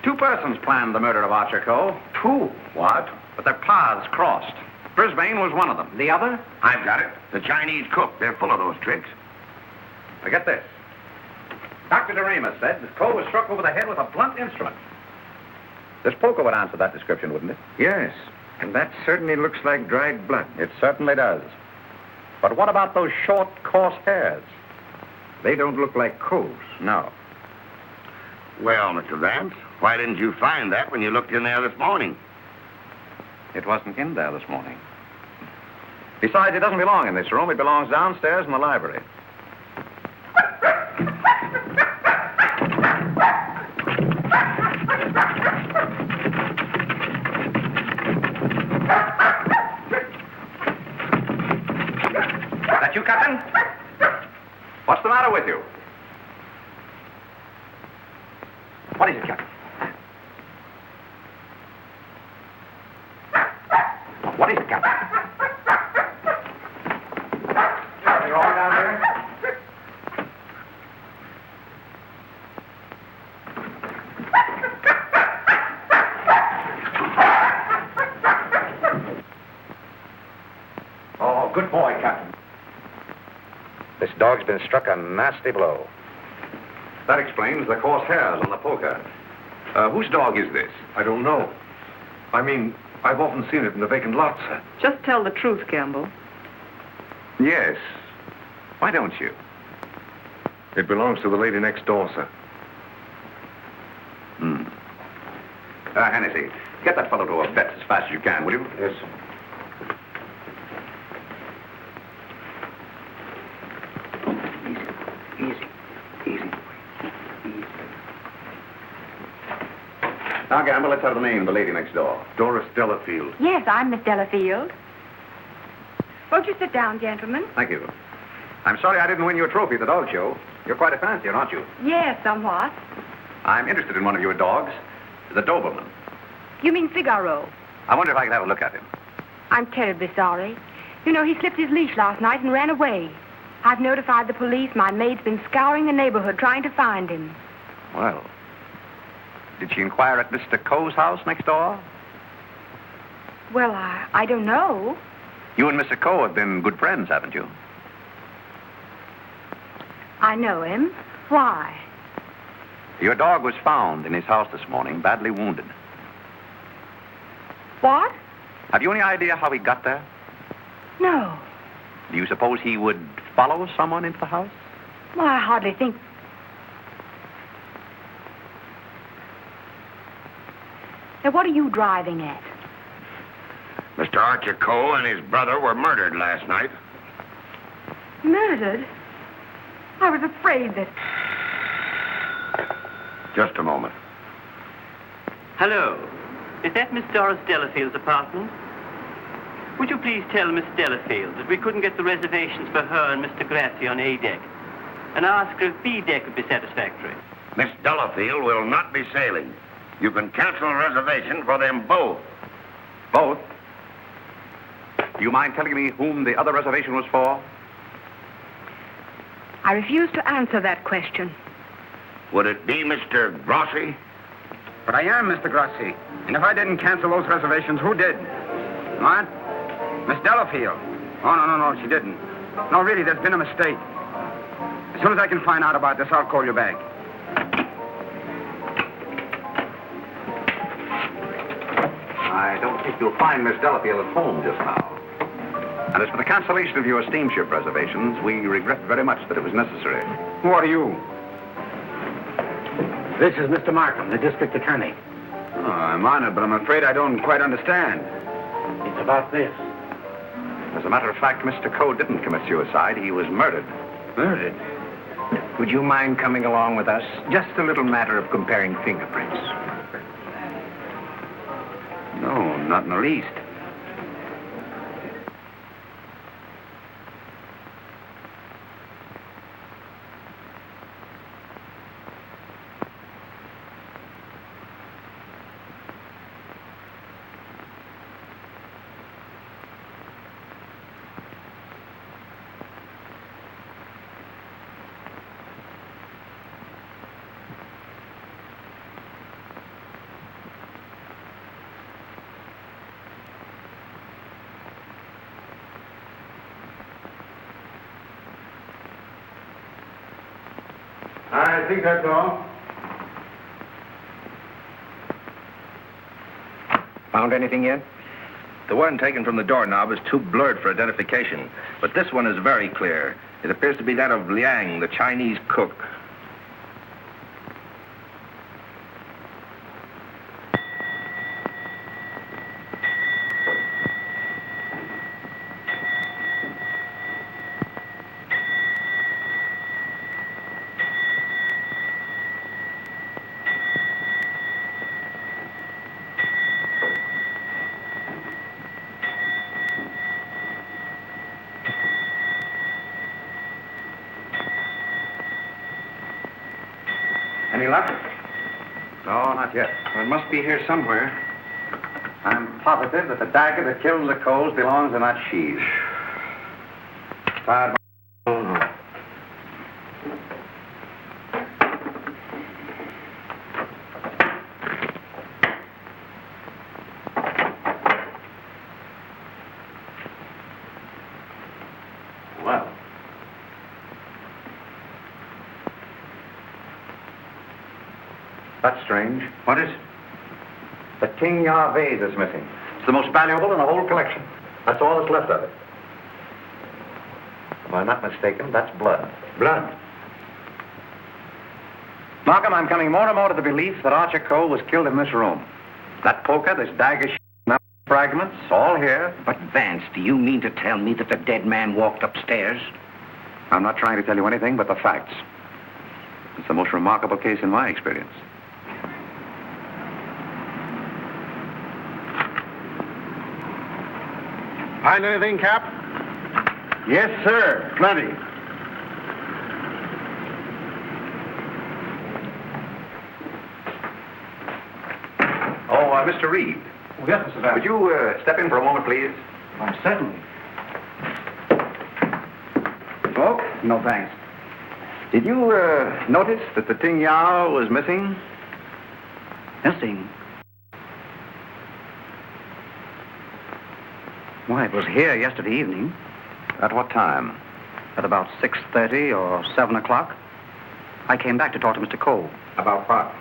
two persons planned the murder of Archer Coe. Two? What? But their paths crossed. Brisbane was one of them. The other? I've got it. The Chinese cook. They're full of those tricks. Now get this. Dr. DeRamus said that Coe was struck over the head with a blunt instrument. This poker would answer that description, wouldn't it? Yes. And that certainly looks like dried blood. It certainly does. But what about those short, coarse hairs? They don't look like Coe's. No. Well, Mr. Vance, why didn't you find that when you looked in there this morning? It wasn't in there this morning. Besides, it doesn't belong in this room. It belongs downstairs in the library. with you? What is it, Captain? What is it, Captain? Are you all down there? Oh, good boy, Captain. This dog's been struck a nasty blow. That explains the coarse hairs on the poker. Whose dog is this? I don't know. I mean, I've often seen it in the vacant lots, sir. Just tell the truth, Campbell. Yes. Why don't you? It belongs to the lady next door, sir. Hennessy, get that fellow to a vet as fast as you can, will you? Yes, sir. Now, Gamble, let's have the name of the lady next door. Doris Delafield. Yes, I'm Miss Delafield. Won't you sit down, gentlemen? Thank you. I'm sorry I didn't win you a trophy at the dog show. You're quite a fancier, aren't you? Yes, somewhat. I'm interested in one of your dogs, the Doberman. You mean Figaro? I wonder if I could have a look at him. I'm terribly sorry. You know, he slipped his leash last night and ran away. I've notified the police. My maid's been scouring the neighborhood trying to find him. Well, did she inquire at Mr. Coe's house next door? Well, I don't know. You and Mr. Coe have been good friends, haven't you? I know him. Why? Your dog was found in his house this morning, badly wounded. What? Have you any idea how he got there? No. Do you suppose he would follow someone into the house? Well, I hardly think... Now, what are you driving at? Mr. Archer Coe and his brother were murdered last night. Murdered? I was afraid that... Just a moment. Hello. Is that Miss Doris Delafield's apartment? Would you please tell Miss Delafield that we couldn't get the reservations for her and Mr. Grassi on A deck, and ask her if B deck would be satisfactory? Miss Delafield will not be sailing. You can cancel a reservation for them both. Both? Do you mind telling me whom the other reservation was for? I refuse to answer that question. Would it be Mr. Grossi? But I am Mr. Grossi. And if I didn't cancel those reservations, who did? What? Miss Delafield. Oh, no, she didn't. No, really, there's been a mistake. As soon as I can find out about this, I'll call you back. I don't think you'll find Miss Delafield at home just now. And as for the cancellation of your steamship reservations, we regret very much that it was necessary. Who are you? This is Mr. Markham, the district attorney. Oh, I'm honored, but I'm afraid I don't quite understand. It's about this. As a matter of fact, Mr. Coe didn't commit suicide. He was murdered. Murdered? Would you mind coming along with us? Just a little matter of comparing fingerprints. No, not in the least. I think that's all. Found anything yet? The one taken from the doorknob is too blurred for identification, but this one is very clear. It appears to be that of Liang, the Chinese cook. Any luck? No, not yet. Well, it must be here somewhere. I'm positive that the dagger that killed the Coles belongs in that sheath. Fired by... Well. That's strange. What is? The King Ya vase is missing. It's the most valuable in the whole collection. That's all that's left of it. If I'm not mistaken, that's blood. Blood? Markham, I'm coming more and more to the belief that Archer Cole was killed in this room. That poker, this dagger, fragments, all here. But, Vance, do you mean to tell me that the dead man walked upstairs? I'm not trying to tell you anything but the facts. It's the most remarkable case in my experience. Find anything, Cap? Yes, sir. Plenty. Oh, Mr. Reed. Oh, yes, Mr. Vance. Would you step in for a moment, please? Certainly. Smoke? No, thanks. Did you notice that the Ting Yao was missing? Missing? Why, it was here yesterday evening. At what time? At about 6:30 or 7 o'clock. I came back to talk to Mr. Cole. About what?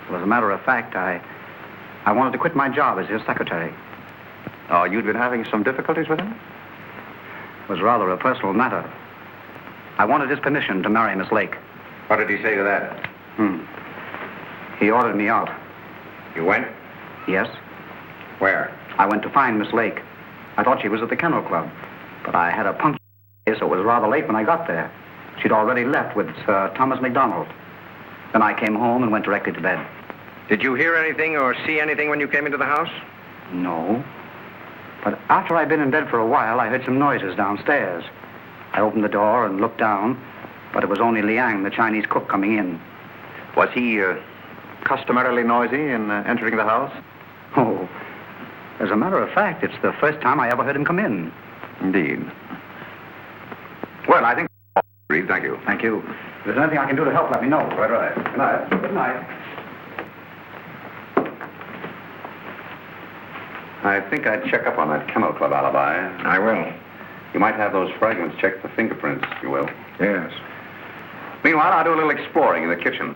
Well, as a matter of fact, I wanted to quit my job as his secretary. Oh, you'd been having some difficulties with him? It was rather a personal matter. I wanted his permission to marry Miss Lake. What did he say to that? He ordered me out. You went? Yes. Where? I went to find Miss Lake. I thought she was at the Kennel Club, but I had a puncture, so it was rather late when I got there. She'd already left with Sir Thomas MacDonald. Then I came home and went directly to bed. Did you hear anything or see anything when you came into the house? No. But after I'd been in bed for a while, I heard some noises downstairs. I opened the door and looked down, but it was only Liang, the Chinese cook, coming in. Was he customarily noisy in entering the house? Oh, as a matter of fact, it's the first time I ever heard him come in. Indeed. Well, I think... Reed, thank you. Thank you. If there's anything I can do to help, let me know. Right. Good night. Good night. I think I'd check up on that Kennel Club alibi. I will. You might have those fragments check for fingerprints, if you will. Yes. Meanwhile, I'll do a little exploring in the kitchen.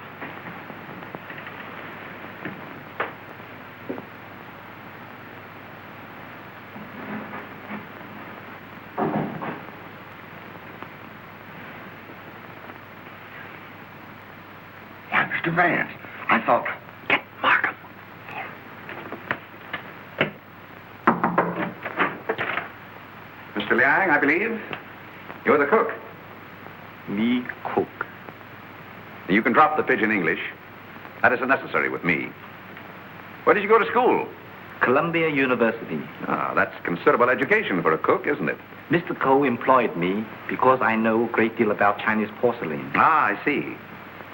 Why, Mr. Vance, I thought... Get Markham. Mr. Liang, I believe. You're the cook. Me cook. You can drop the pidgin English. That isn't necessary with me. Where did you go to school? Columbia University. Ah, that's considerable education for a cook, isn't it? Mr. Coe employed me because I know a great deal about Chinese porcelain. Ah, I see.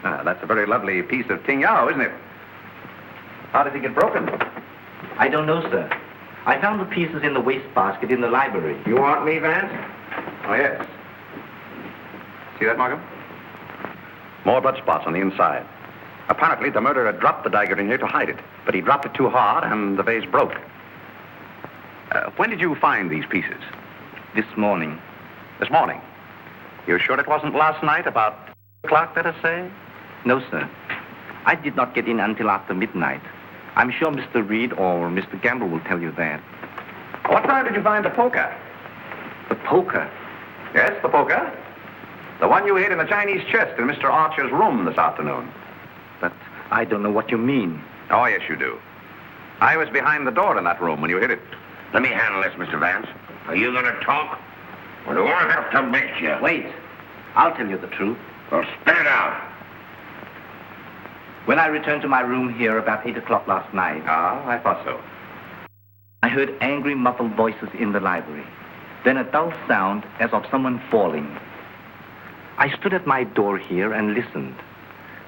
That's a very lovely piece of Ting Yao, isn't it? How did it get broken? I don't know, sir. I found the pieces in the wastebasket in the library. You want me, Vance? Oh, yes. See that, Markham? More blood spots on the inside. Apparently, the murderer dropped the dagger in here to hide it, but he dropped it too hard, and the vase broke. When did you find these pieces? This morning. This morning? You're sure it wasn't last night, about 2 o'clock, let us say? No, sir. I did not get in until after midnight. I'm sure Mr. Reed or Mr. Gamble will tell you that. What time did you find the poker? The poker? Yes, the poker. The one you hid in the Chinese chest in Mr. Archer's room this afternoon. But I don't know what you mean. Oh, yes, you do. I was behind the door in that room when you hid it. Let me handle this, Mr. Vance. Are you going to talk? Or do I have to make you? Wait. I'll tell you the truth. Well, spit it out. When I returned to my room here about 8 o'clock last night... Ah, I thought so. I heard angry, muffled voices in the library. Then a dull sound as of someone falling. I stood at my door here and listened.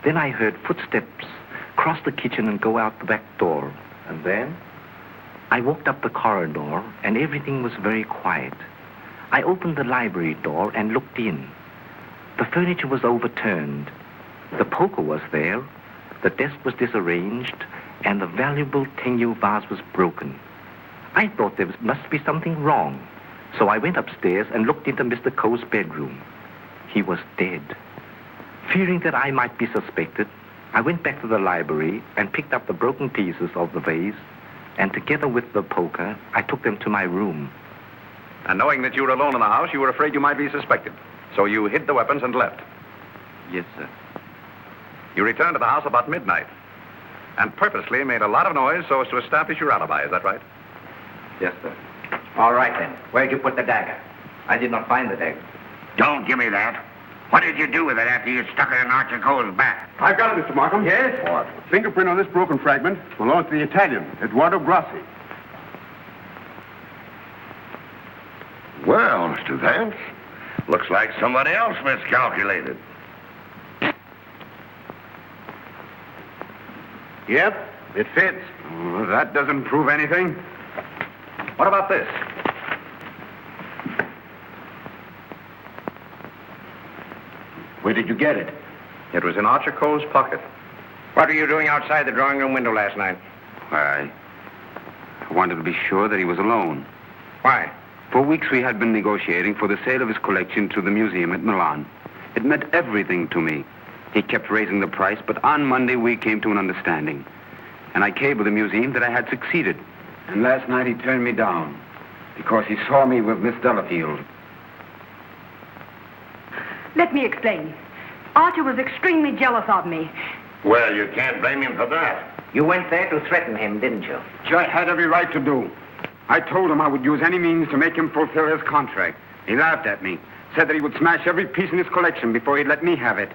Then I heard footsteps cross the kitchen and go out the back door. And then? I walked up the corridor, and everything was very quiet. I opened the library door and looked in. The furniture was overturned. The poker was there. The desk was disarranged, and the valuable Kennel vase was broken. I thought there must be something wrong, so I went upstairs and looked into Mr. Coe's bedroom. He was dead. Fearing that I might be suspected, I went back to the library and picked up the broken pieces of the vase, and together with the poker, I took them to my room. And knowing that you were alone in the house, you were afraid you might be suspected. So you hid the weapons and left. Yes, sir. You returned to the house about midnight and purposely made a lot of noise so as to establish your alibi. Is that right? Yes, sir. All right, then. Where'd you put the dagger? I did not find the dagger. Don't give me that. What did you do with it after you stuck it in Archer Cole's back? I've got it, Mr. Markham. Yes? What? Fingerprint on this broken fragment belongs to the Italian, Eduardo Grassi. Well, Mr. Vance, looks like somebody else miscalculated. Yep, it fits. Oh, that doesn't prove anything. What about this? Where did you get it? It was in Archer Cole's pocket. What were you doing outside the drawing room window last night? I wanted to be sure that he was alone. Why? For weeks we had been negotiating for the sale of his collection to the museum at Milan. It meant everything to me. He kept raising the price, but on Monday we came to an understanding. And I cabled the museum that I had succeeded. And last night he turned me down because he saw me with Miss Delafield. Let me explain. Archer was extremely jealous of me. Well, you can't blame him for that. You went there to threaten him, didn't you? Which I had every right to do. I told him I would use any means to make him fulfill his contract. He laughed at me, said that he would smash every piece in his collection before he'd let me have it.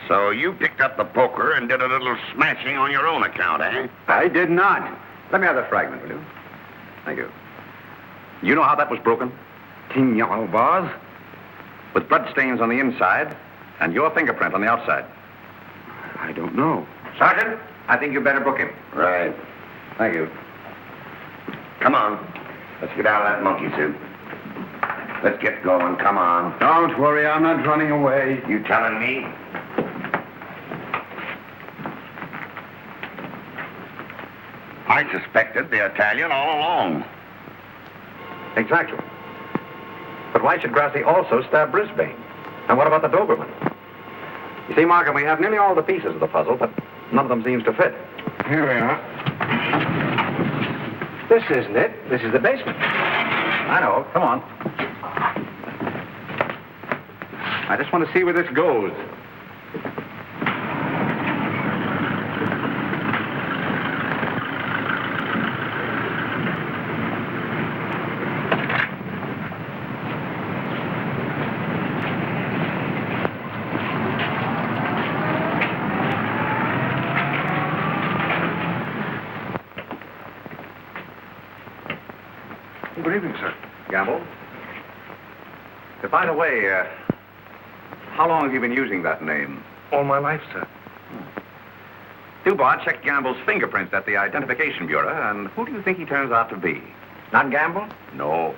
So you picked up the poker and did a little smashing on your own account, eh? I did not. Let me have the fragment, will you? Thank you. You know how that was broken? Kennel vase? With blood stains on the inside and your fingerprint on the outside. I don't know. Sergeant, I think you better book him. Right. Thank you. Come on. Let's get out of that monkey suit. Let's get going. Come on. Don't worry, I'm not running away. You telling me? I suspected the Italian all along. Exactly. But why should Grassi also stab Brisbane? And what about the Doberman? You see, Markham, we have nearly all the pieces of the puzzle, but none of them seems to fit. Here we are. This isn't it. This is the basement. I know. Come on. I just want to see where this goes. Good evening, sir. Gamble? By the way, how long have you been using that name? All my life, sir. Dubois checked Gamble's fingerprints at the Identification Bureau, and who do you think he turns out to be? Not Gamble? No.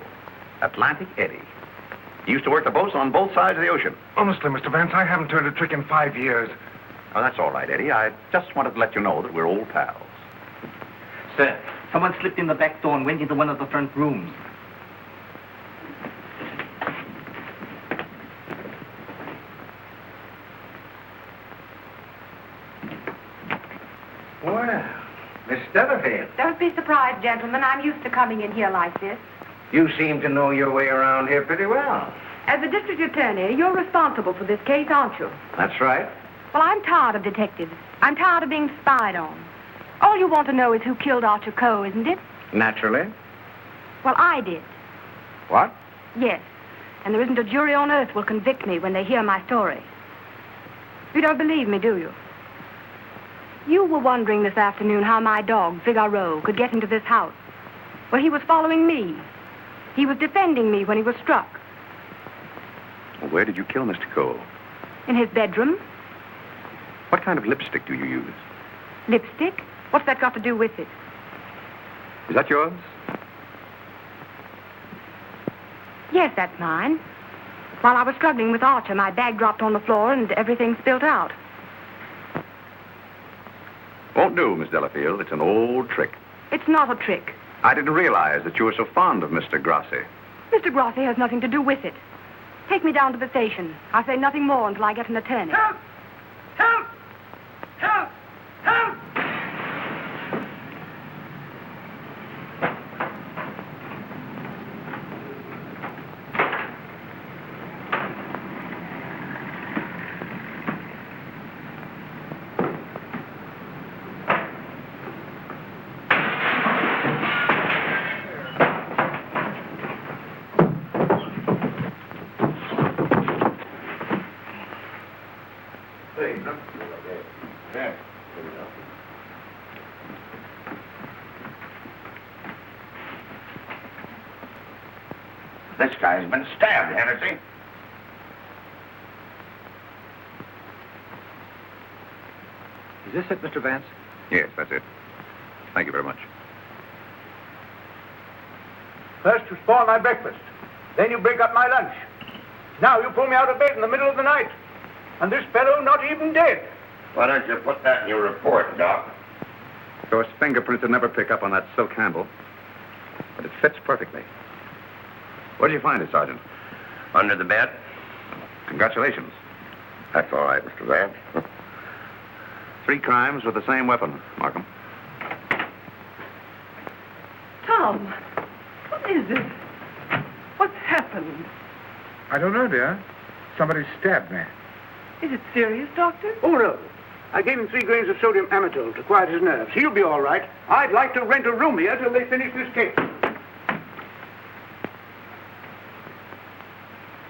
Atlantic Eddie. He used to work the boats on both sides of the ocean. Honestly, Mr. Vance, I haven't turned a trick in 5 years. Oh, that's all right, Eddie. I just wanted to let you know that we're old pals. Sir, someone slipped in the back door and went into one of the front rooms. Well, Miss Delafield, Don't be surprised, gentlemen. I'm used to coming in here like this. you seem to know your way around here pretty well. As the district attorney, you're responsible for this case, aren't you? That's right. Well, I'm tired of detectives. I'm tired of being spied on. All you want to know is who killed Archer Coe, isn't it? Naturally. Well, I did. What? Yes. And there isn't a jury on earth will convict me when they hear my story. You don't believe me, do you? You were wondering this afternoon how my dog, Figaro, could get into this house. Well, he was following me. He was defending me when he was struck. Well, where did you kill Mr. Cole? In his bedroom. What kind of lipstick do you use? Lipstick? What's that got to do with it? Is that yours? Yes, that's mine. While I was struggling with Archer, my bag dropped on the floor and everything spilled out. Won't do, Miss Delafield. It's an old trick. It's not a trick. I didn't realize that you were so fond of Mr. Grassi. Mr. Grassi has nothing to do with it. Take me down to the station. I'll say nothing more until I get an attorney. Help! Help! Help! Help! This guy's been stabbed, Hennessy. Is this it, Mr. Vance? Yes, that's it. Thank you very much. First you spoil my breakfast. Then you break up my lunch. Now you pull me out of bed in the middle of the night. And this fellow not even dead. Why don't you put that in your report, Doc? Those fingerprints would never pick up on that silk handle. But it fits perfectly. Where did you find it, Sergeant? Under the bed. Congratulations. That's all right, Mr. Vance. 3 crimes with the same weapon, Markham. Tom, what is it? What's happened? I don't know, dear. Somebody stabbed me. Is it serious, Doctor? Oh, no. I gave him 3 grains of sodium amytal to quiet his nerves. He'll be all right. I'd like to rent a room here till they finish this case.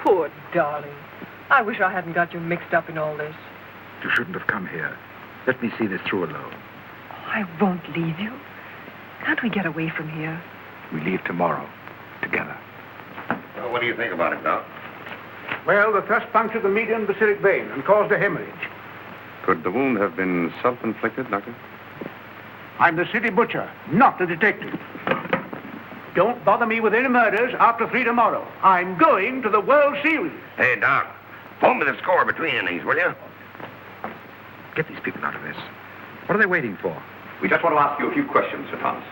Poor darling. I wish I hadn't got you mixed up in all this. You shouldn't have come here. Let me see this through alone. Oh, I won't leave you. Can't we get away from here? We leave tomorrow, together. Well, what do you think about it, Doc? Well, the thrust punctured the median basilic vein and caused a hemorrhage. Could the wound have been self-inflicted, Doctor? I'm the city butcher, not the detective. Don't bother me with any murders after 3 tomorrow. I'm going to the World Series. Hey, Doc, phone me the score between these, will you? Get these people out of this. What are they waiting for? We just want to ask you a few questions, Sir Thomas.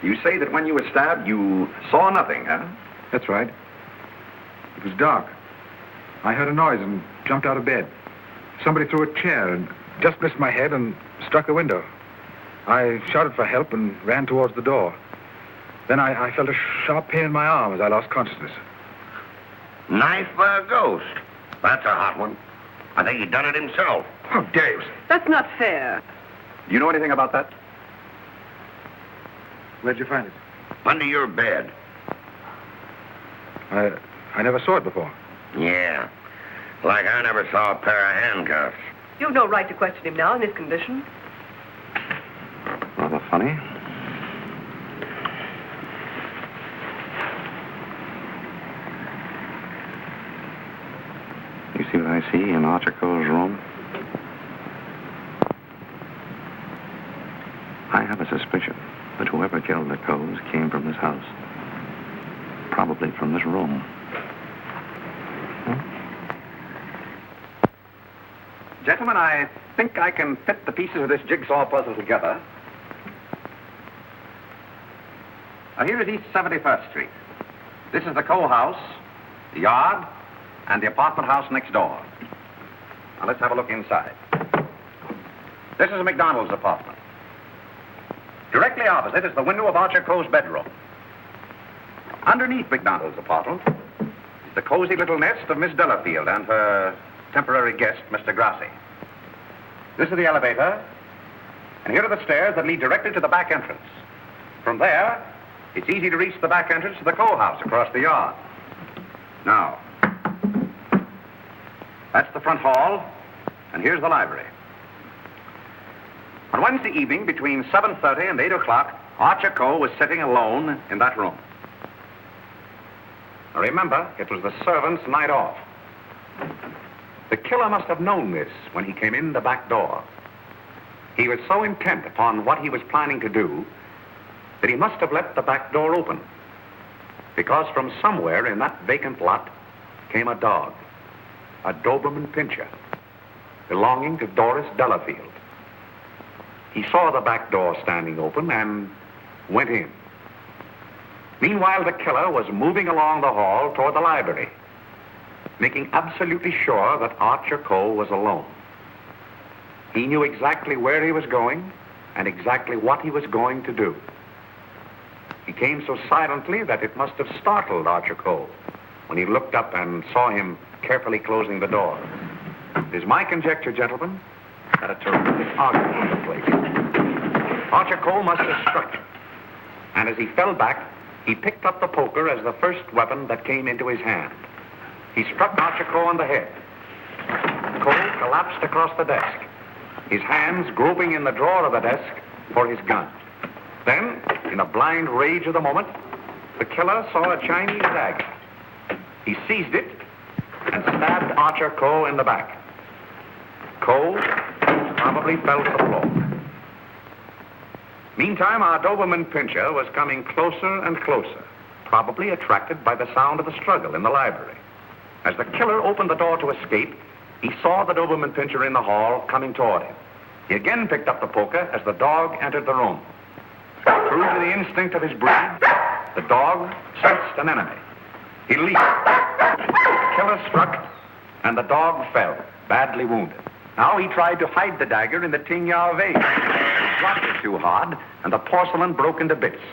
You say that when you were stabbed, you saw nothing, huh? That's right. It was dark. I heard a noise and jumped out of bed. Somebody threw a chair and just missed my head and struck the window. I shouted for help and ran towards the door. Then I felt a sharp pain in my arm as I lost consciousness. Knife by a ghost. That's a hot one. I think he done it himself. How dare you? That's not fair. Do you know anything about that? Where'd you find it? Under your bed. I never saw it before. Yeah. Like I never saw a pair of handcuffs. You've no right to question him now in this condition. Rather funny. You see what I see in Archer Cole's room? I have a suspicion that whoever killed the Coles came from this house. Probably from this room. Gentlemen, I think I can fit the pieces of this jigsaw puzzle together. Now, here is East 71st Street. This is the Cole house, the yard, and the apartment house next door. Now, let's have a look inside. This is McDonald's apartment. Directly opposite is the window of Archer Cole's bedroom. Underneath McDonald's apartment is the cozy little nest of Miss Delafield and her temporary guest, Mr. Grassi. This is the elevator, and here are the stairs that lead directly to the back entrance. From there, it's easy to reach the back entrance to the Cole house across the yard. Now, that's the front hall, and here's the library. On Wednesday evening, between 7:30 and 8 o'clock, Archer Cole was sitting alone in that room. Now remember, it was the servant's night off. The killer must have known this when he came in the back door. He was so intent upon what he was planning to do that he must have left the back door open, because from somewhere in that vacant lot came a dog, a Doberman Pinscher, belonging to Doris Delafield. He saw the back door standing open and went in. Meanwhile, the killer was moving along the hall toward the library, making absolutely sure that Archer Cole was alone. He knew exactly where he was going and exactly what he was going to do. He came so silently that it must have startled Archer Cole when he looked up and saw him carefully closing the door. It is my conjecture, gentlemen, that a terrific argument took place. Archer Cole must have struck him, and as he fell back, he picked up the poker as the first weapon that came into his hand. He struck Archer Cole on the head. Cole collapsed across the desk, his hands groping in the drawer of the desk for his gun. Then, in a blind rage of the moment, the killer saw a Chinese dagger. He seized it and stabbed Archer Cole in the back. Cole probably fell to the floor. Meantime, our Doberman Pinscher was coming closer and closer, probably attracted by the sound of the struggle in the library. As the killer opened the door to escape, he saw the Doberman Pinscher in the hall coming toward him. He again picked up the poker as the dog entered the room. True to the instinct of his breed, the dog sensed an enemy. He leaped. The killer struck, and the dog fell, badly wounded. Now he tried to hide the dagger in the Tingya vase. He dropped it too hard, and the porcelain broke into bits.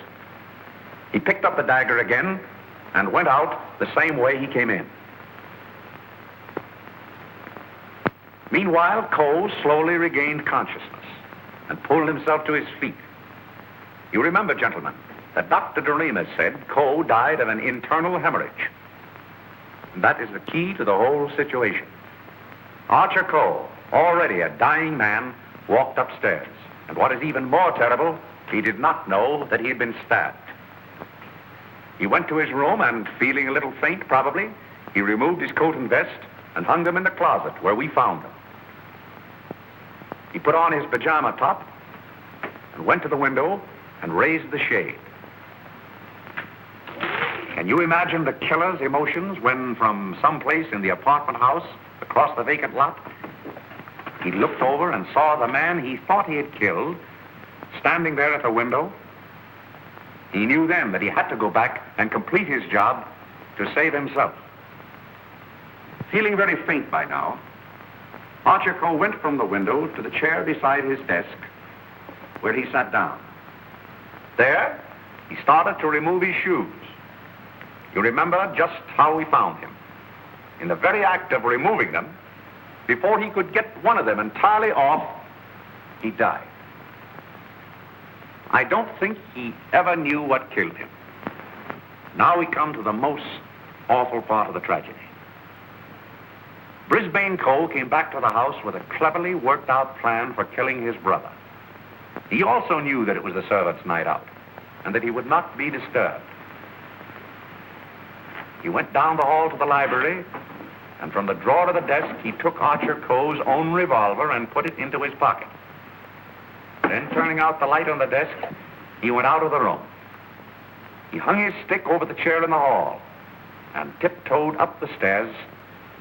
He picked up the dagger again and went out the same way he came in. Meanwhile, Cole slowly regained consciousness and pulled himself to his feet. You remember, gentlemen, that Dr. Doremus said Cole died of an internal hemorrhage. And that is the key to the whole situation. Archer Cole, already a dying man, walked upstairs. And what is even more terrible, he did not know that he had been stabbed. He went to his room and, feeling a little faint probably, he removed his coat and vest and hung them in the closet where we found them. He put on his pajama top and went to the window and raised the shade. Can you imagine the killer's emotions when, from someplace in the apartment house across the vacant lot, he looked over and saw the man he thought he had killed standing there at the window? He knew then that he had to go back and complete his job to save himself. Feeling very faint by now, Archer Cole went from the window to the chair beside his desk, where he sat down. There, he started to remove his shoes. You remember just how we found him. In the very act of removing them, before he could get one of them entirely off, he died. I don't think he ever knew what killed him. Now we come to the most awful part of the tragedy. Brisbane Cole came back to the house with a cleverly worked out plan for killing his brother. He also knew that it was the servants' night out and that he would not be disturbed. He went down the hall to the library, and from the drawer of the desk, he took Archer Cole's own revolver and put it into his pocket. Then, turning out the light on the desk, he went out of the room. He hung his stick over the chair in the hall and tiptoed up the stairs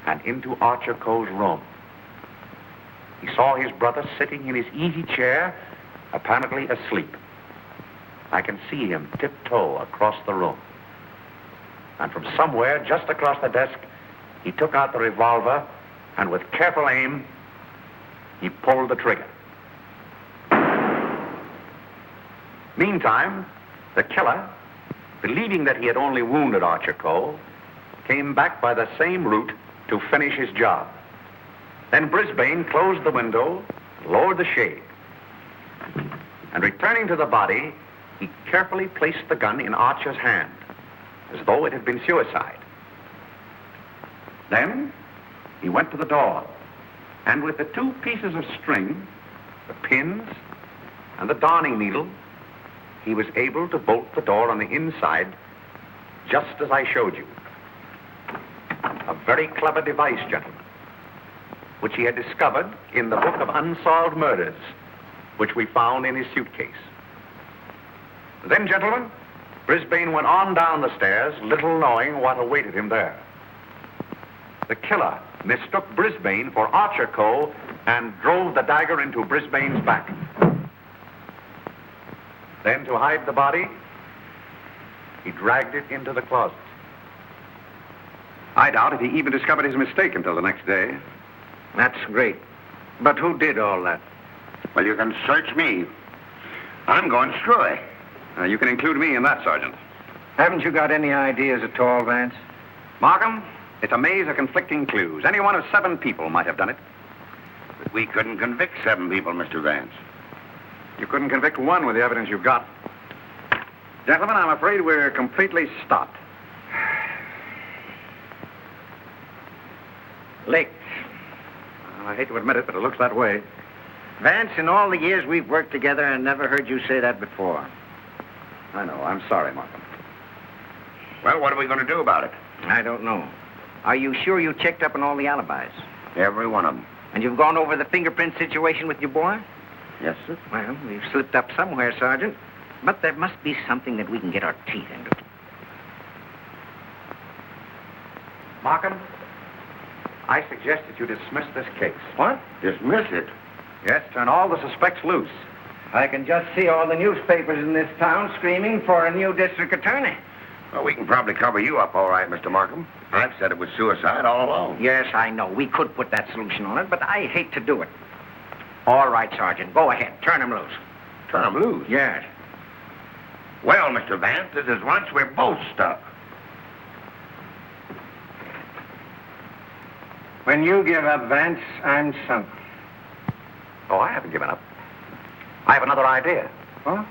and into Archer Cole's room. He saw his brother sitting in his easy chair, apparently asleep. I can see him tiptoe across the room. And from somewhere just across the desk, he took out the revolver and with careful aim, he pulled the trigger. Meantime, the killer, believing that he had only wounded Archer Cole, came back by the same route to finish his job. Then Brisbane closed the window, lowered the shade, and returning to the body, he carefully placed the gun in Archer's hand, as though it had been suicide. Then he went to the door, and with the two pieces of string, the pins, and the darning needle, he was able to bolt the door on the inside, just as I showed you. A very clever device, gentlemen. which he had discovered in the book of unsolved murders, which we found in his suitcase. Then, gentlemen, Brisbane went on down the stairs, little knowing what awaited him there. The killer mistook Brisbane for Archer Coe and drove the dagger into Brisbane's back. Then, to hide the body, he dragged it into the closet. I doubt if he even discovered his mistake until the next day. That's great. But who did all that? Well, you can search me. I'm going screwy. You can include me in that, Sergeant. Haven't you got any ideas at all, Vance? Markham, it's a maze of conflicting clues. Any one of 7 people might have done it. But we couldn't convict 7 people, Mr. Vance. You couldn't convict one with the evidence you've got. Gentlemen, I'm afraid we're completely stopped. Licked. Well, I hate to admit it, but it looks that way. Vance, in all the years we've worked together, I never heard you say that before. I know. I'm sorry, Markham. Well, what are we going to do about it? I don't know. Are you sure you checked up on all the alibis? Every one of them. And you've gone over the fingerprint situation with your boy? Yes, sir. Well, we've slipped up somewhere, Sergeant. But there must be something that we can get our teeth into. Markham, I suggest that you dismiss this case. What? Dismiss it? Yes, turn all the suspects loose. I can just see all the newspapers in this town screaming for a new district attorney. Well, we can probably cover you up all right, Mr. Markham. I've said it was suicide all along. Yes, I know. We could put that solution on it, but I hate to do it. All right, Sergeant. Go ahead. Turn him loose. Turn him loose? Yes. Well, Mr. Vance, this is once we're both stuck. When you give up, Vance, I'm sunk. Oh, I haven't given up. I have another idea. Huh?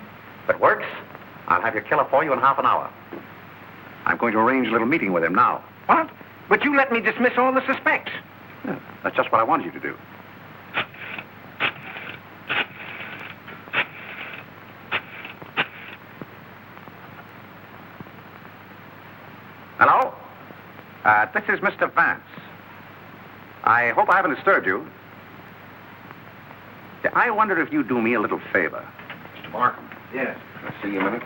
If it works, I'll have your killer for you in half an hour. I'm going to arrange a little meeting with him now. What? But you let me dismiss all the suspects. Yeah, that's just what I wanted you to do. Hello? This is Mr. Vance. I hope I haven't disturbed you. I wonder if you'd do me a little favor. Mr. Markham. Yes. Can I see you a minute?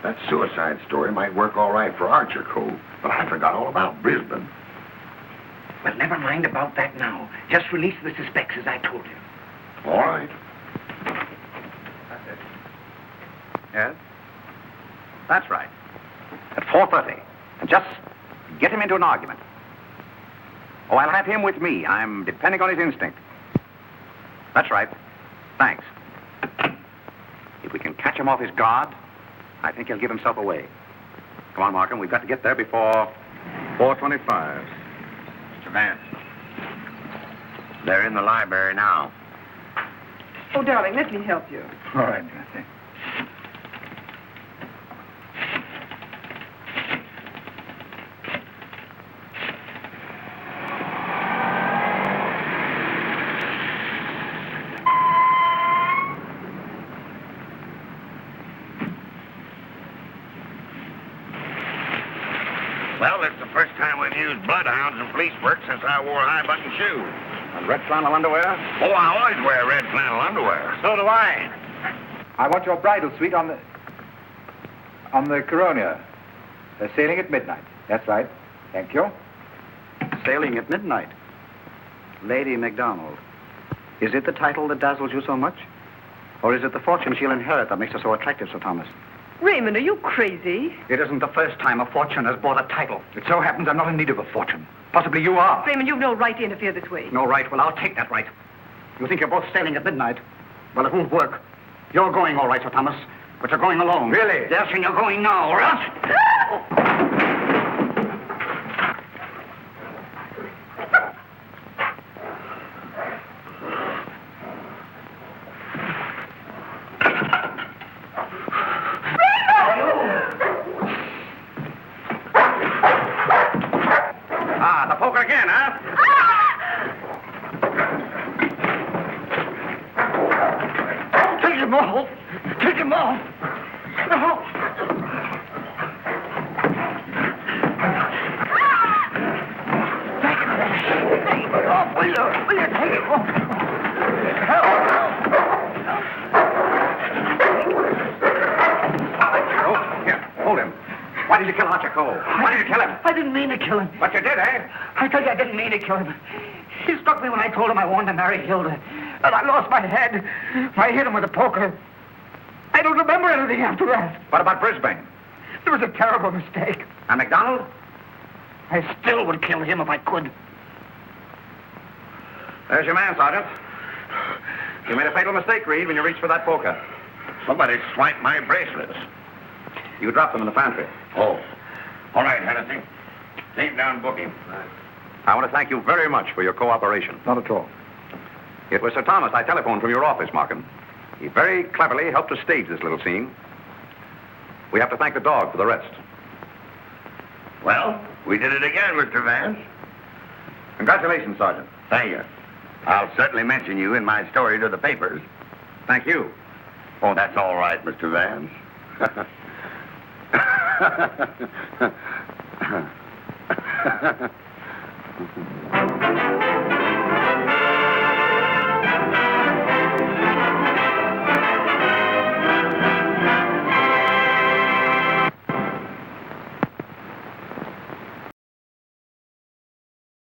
That suicide story might work all right for Archer Coe, but I forgot all about Brisbane. Well, never mind about that now. Just release the suspects as I told you. All right. That's it. Yes? That's right. At 4:30. And just get him into an argument. Oh, I'll have him with me. I'm depending on his instinct. That's right. Thanks. If we can catch him off his guard, I think he'll give himself away. Come on, Markham. We've got to get there before 4:25. Mr. Vance. They're in the library now. Oh, darling, let me help you. All right, Kathy. Well, it's the first time we've used bloodhounds in police work since I wore high-button shoes. And red flannel underwear? Oh, I always wear red flannel underwear. So do I. I want your bridal suite on the Coronia. They're sailing at midnight. That's right. Thank you. Sailing at midnight. Lady MacDonald. Is it the title that dazzles you so much? Or is it the fortune she'll inherit that makes her so attractive, Sir Thomas? Raymond, are you crazy? It isn't the first time a fortune has bought a title. It so happens I'm not in need of a fortune. Possibly you are. Raymond, you've no right to interfere this way. No right? Well, I'll take that right. You think you're both sailing at midnight? Well, it won't work. You're going all right, Sir Thomas, but you're going alone. Really? Yes, and you're going now, or else... Poker again, huh? Take him off. Take him off. Why did you kill Archer Cole? Why did you kill him? I didn't mean to kill him. But you did, eh? I tell you, I didn't mean to kill him. He struck me when I told him I wanted to marry Hilda. And I lost my head. I hit him with a poker. I don't remember anything after that. What about Brisbane? It was a terrible mistake. And McDonald? I still would kill him if I could. There's your man, Sergeant. You made a fatal mistake, Reed, when you reached for that poker. Somebody swiped my bracelets. You dropped them in the pantry. Oh. All right, Hennessy. Take down booking. I want to thank you very much for your cooperation. Not at all. It was Sir Thomas I telephoned from your office, Markham. He very cleverly helped us stage this little scene. We have to thank the dog for the rest. Well, we did it again, Mr. Vance. Congratulations, Sergeant. Thank you. I'll certainly mention you in my story to the papers. Thank you. Oh, that's all right, Mr. Vance.